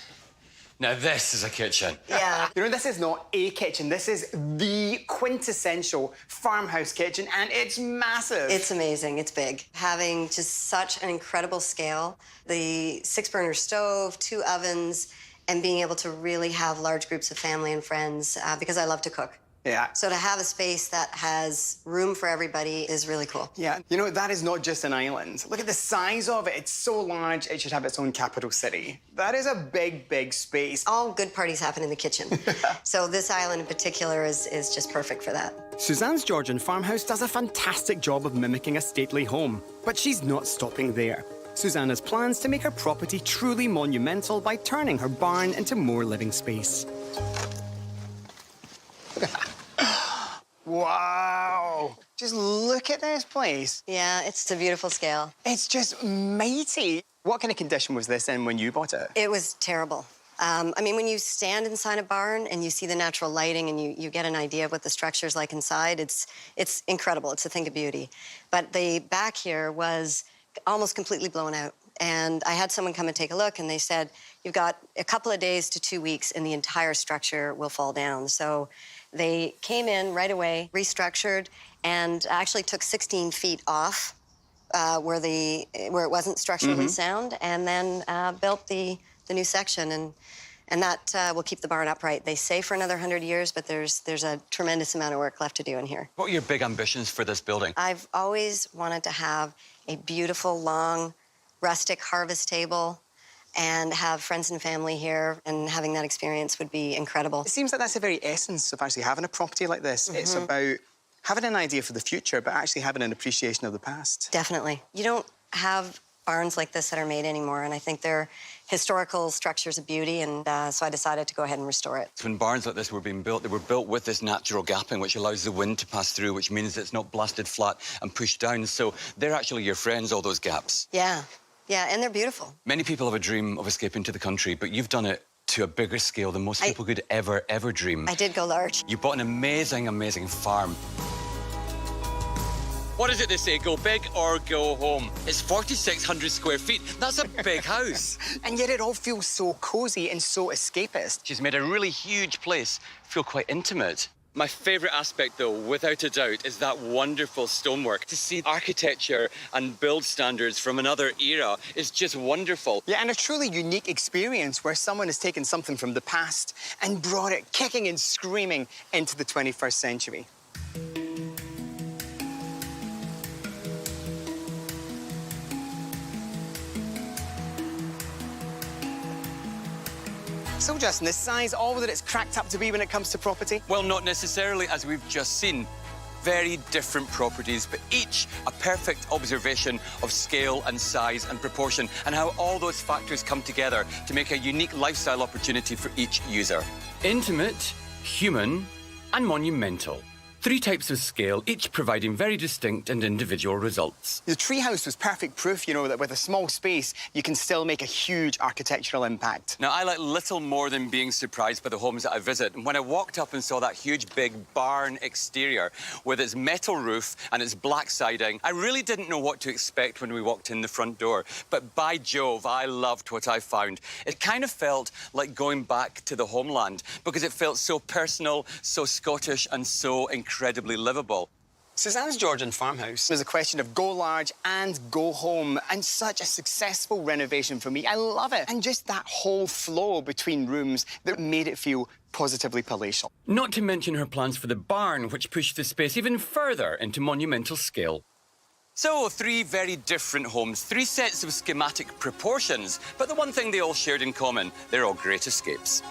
Now, this is a kitchen. Yeah. You know, this is not a kitchen. This is the quintessential farmhouse kitchen, and it's massive. It's amazing. It's big. Having just such an incredible scale, the 6-burner stove, 2 ovens, and being able to really have large groups of family and friends because I love to cook. Yeah. So to have a space that has room for everybody is really cool. Yeah. You know, that is not just an island. Look at the size of it. It's so large, it should have its own capital city. That is a big, big space. All good parties happen in the kitchen. So this island in particular is just perfect for that. Suzanne's Georgian farmhouse does a fantastic job of mimicking a stately home, but she's not stopping there. Suzanne has plans to make her property truly monumental by turning her barn into more living space. Wow! Just look at this place. Yeah, it's a beautiful scale. It's just mighty. What kind of condition was this in when you bought it? It was terrible. I mean, when you stand inside a barn and you see the natural lighting and you get an idea of what the structure's like inside, it's incredible. It's a thing of beauty. But the back here was almost completely blown out. And I had someone come and take a look, and they said, you've got a couple of days to 2 weeks and the entire structure will fall down. So they came in right away, restructured, and actually took 16 feet off where it wasn't structurally sound, and then built the new section. And that will keep the barn upright. They say for another 100 years, but there's a tremendous amount of work left to do in here. What are your big ambitions for this building? I've always wanted to have a beautiful, long, rustic harvest table and have friends and family here, and having that experience would be incredible. It seems like that's the very essence of actually having a property like this. It's about having an idea for the future, but actually having an appreciation of the past. Definitely. You don't have barns like this that are made anymore, and I think they're historical structures of beauty, and so I decided to go ahead and restore it. When barns like this were being built, they were built with this natural gapping, which allows the wind to pass through, which means it's not blasted flat and pushed down. So they're actually your friends, all those gaps. Yeah, yeah, and they're beautiful. Many people have a dream of escaping to the country, but you've done it to a bigger scale than most people could ever dream. I did go large. You bought an amazing, amazing farm. What is it they say, go big or go home? It's 4,600 square feet. That's a big house. And yet it all feels so cosy and so escapist. She's made a really huge place feel quite intimate. My favourite aspect, though, without a doubt, is that wonderful stonework. To see architecture and build standards from another era is just wonderful. Yeah, and a truly unique experience where someone has taken something from the past and brought it kicking and screaming into the 21st century. So, Justin, is size all that it's cracked up to be when it comes to property? Well, not necessarily, as we've just seen. Very different properties, but each a perfect observation of scale and size and proportion, and how all those factors come together to make a unique lifestyle opportunity for each user. Intimate, human, and monumental. 3 types of scale, each providing very distinct and individual results. The treehouse was perfect proof, you know, that with a small space, you can still make a huge architectural impact. Now, I like little more than being surprised by the homes that I visit. And when I walked up and saw that huge, big barn exterior with its metal roof and its black siding, I really didn't know what to expect when we walked in the front door. But by Jove, I loved what I found. It kind of felt like going back to the homeland because it felt so personal, so Scottish, and so incredibly livable. Suzanne's Georgian farmhouse was a question of go large and go home, and such a successful renovation for me. I love it. And just that whole flow between rooms that made it feel positively palatial. Not to mention her plans for the barn, which pushed the space even further into monumental scale. So, 3 very different homes, 3 sets of schematic proportions, but the one thing they all shared in common, they're all great escapes.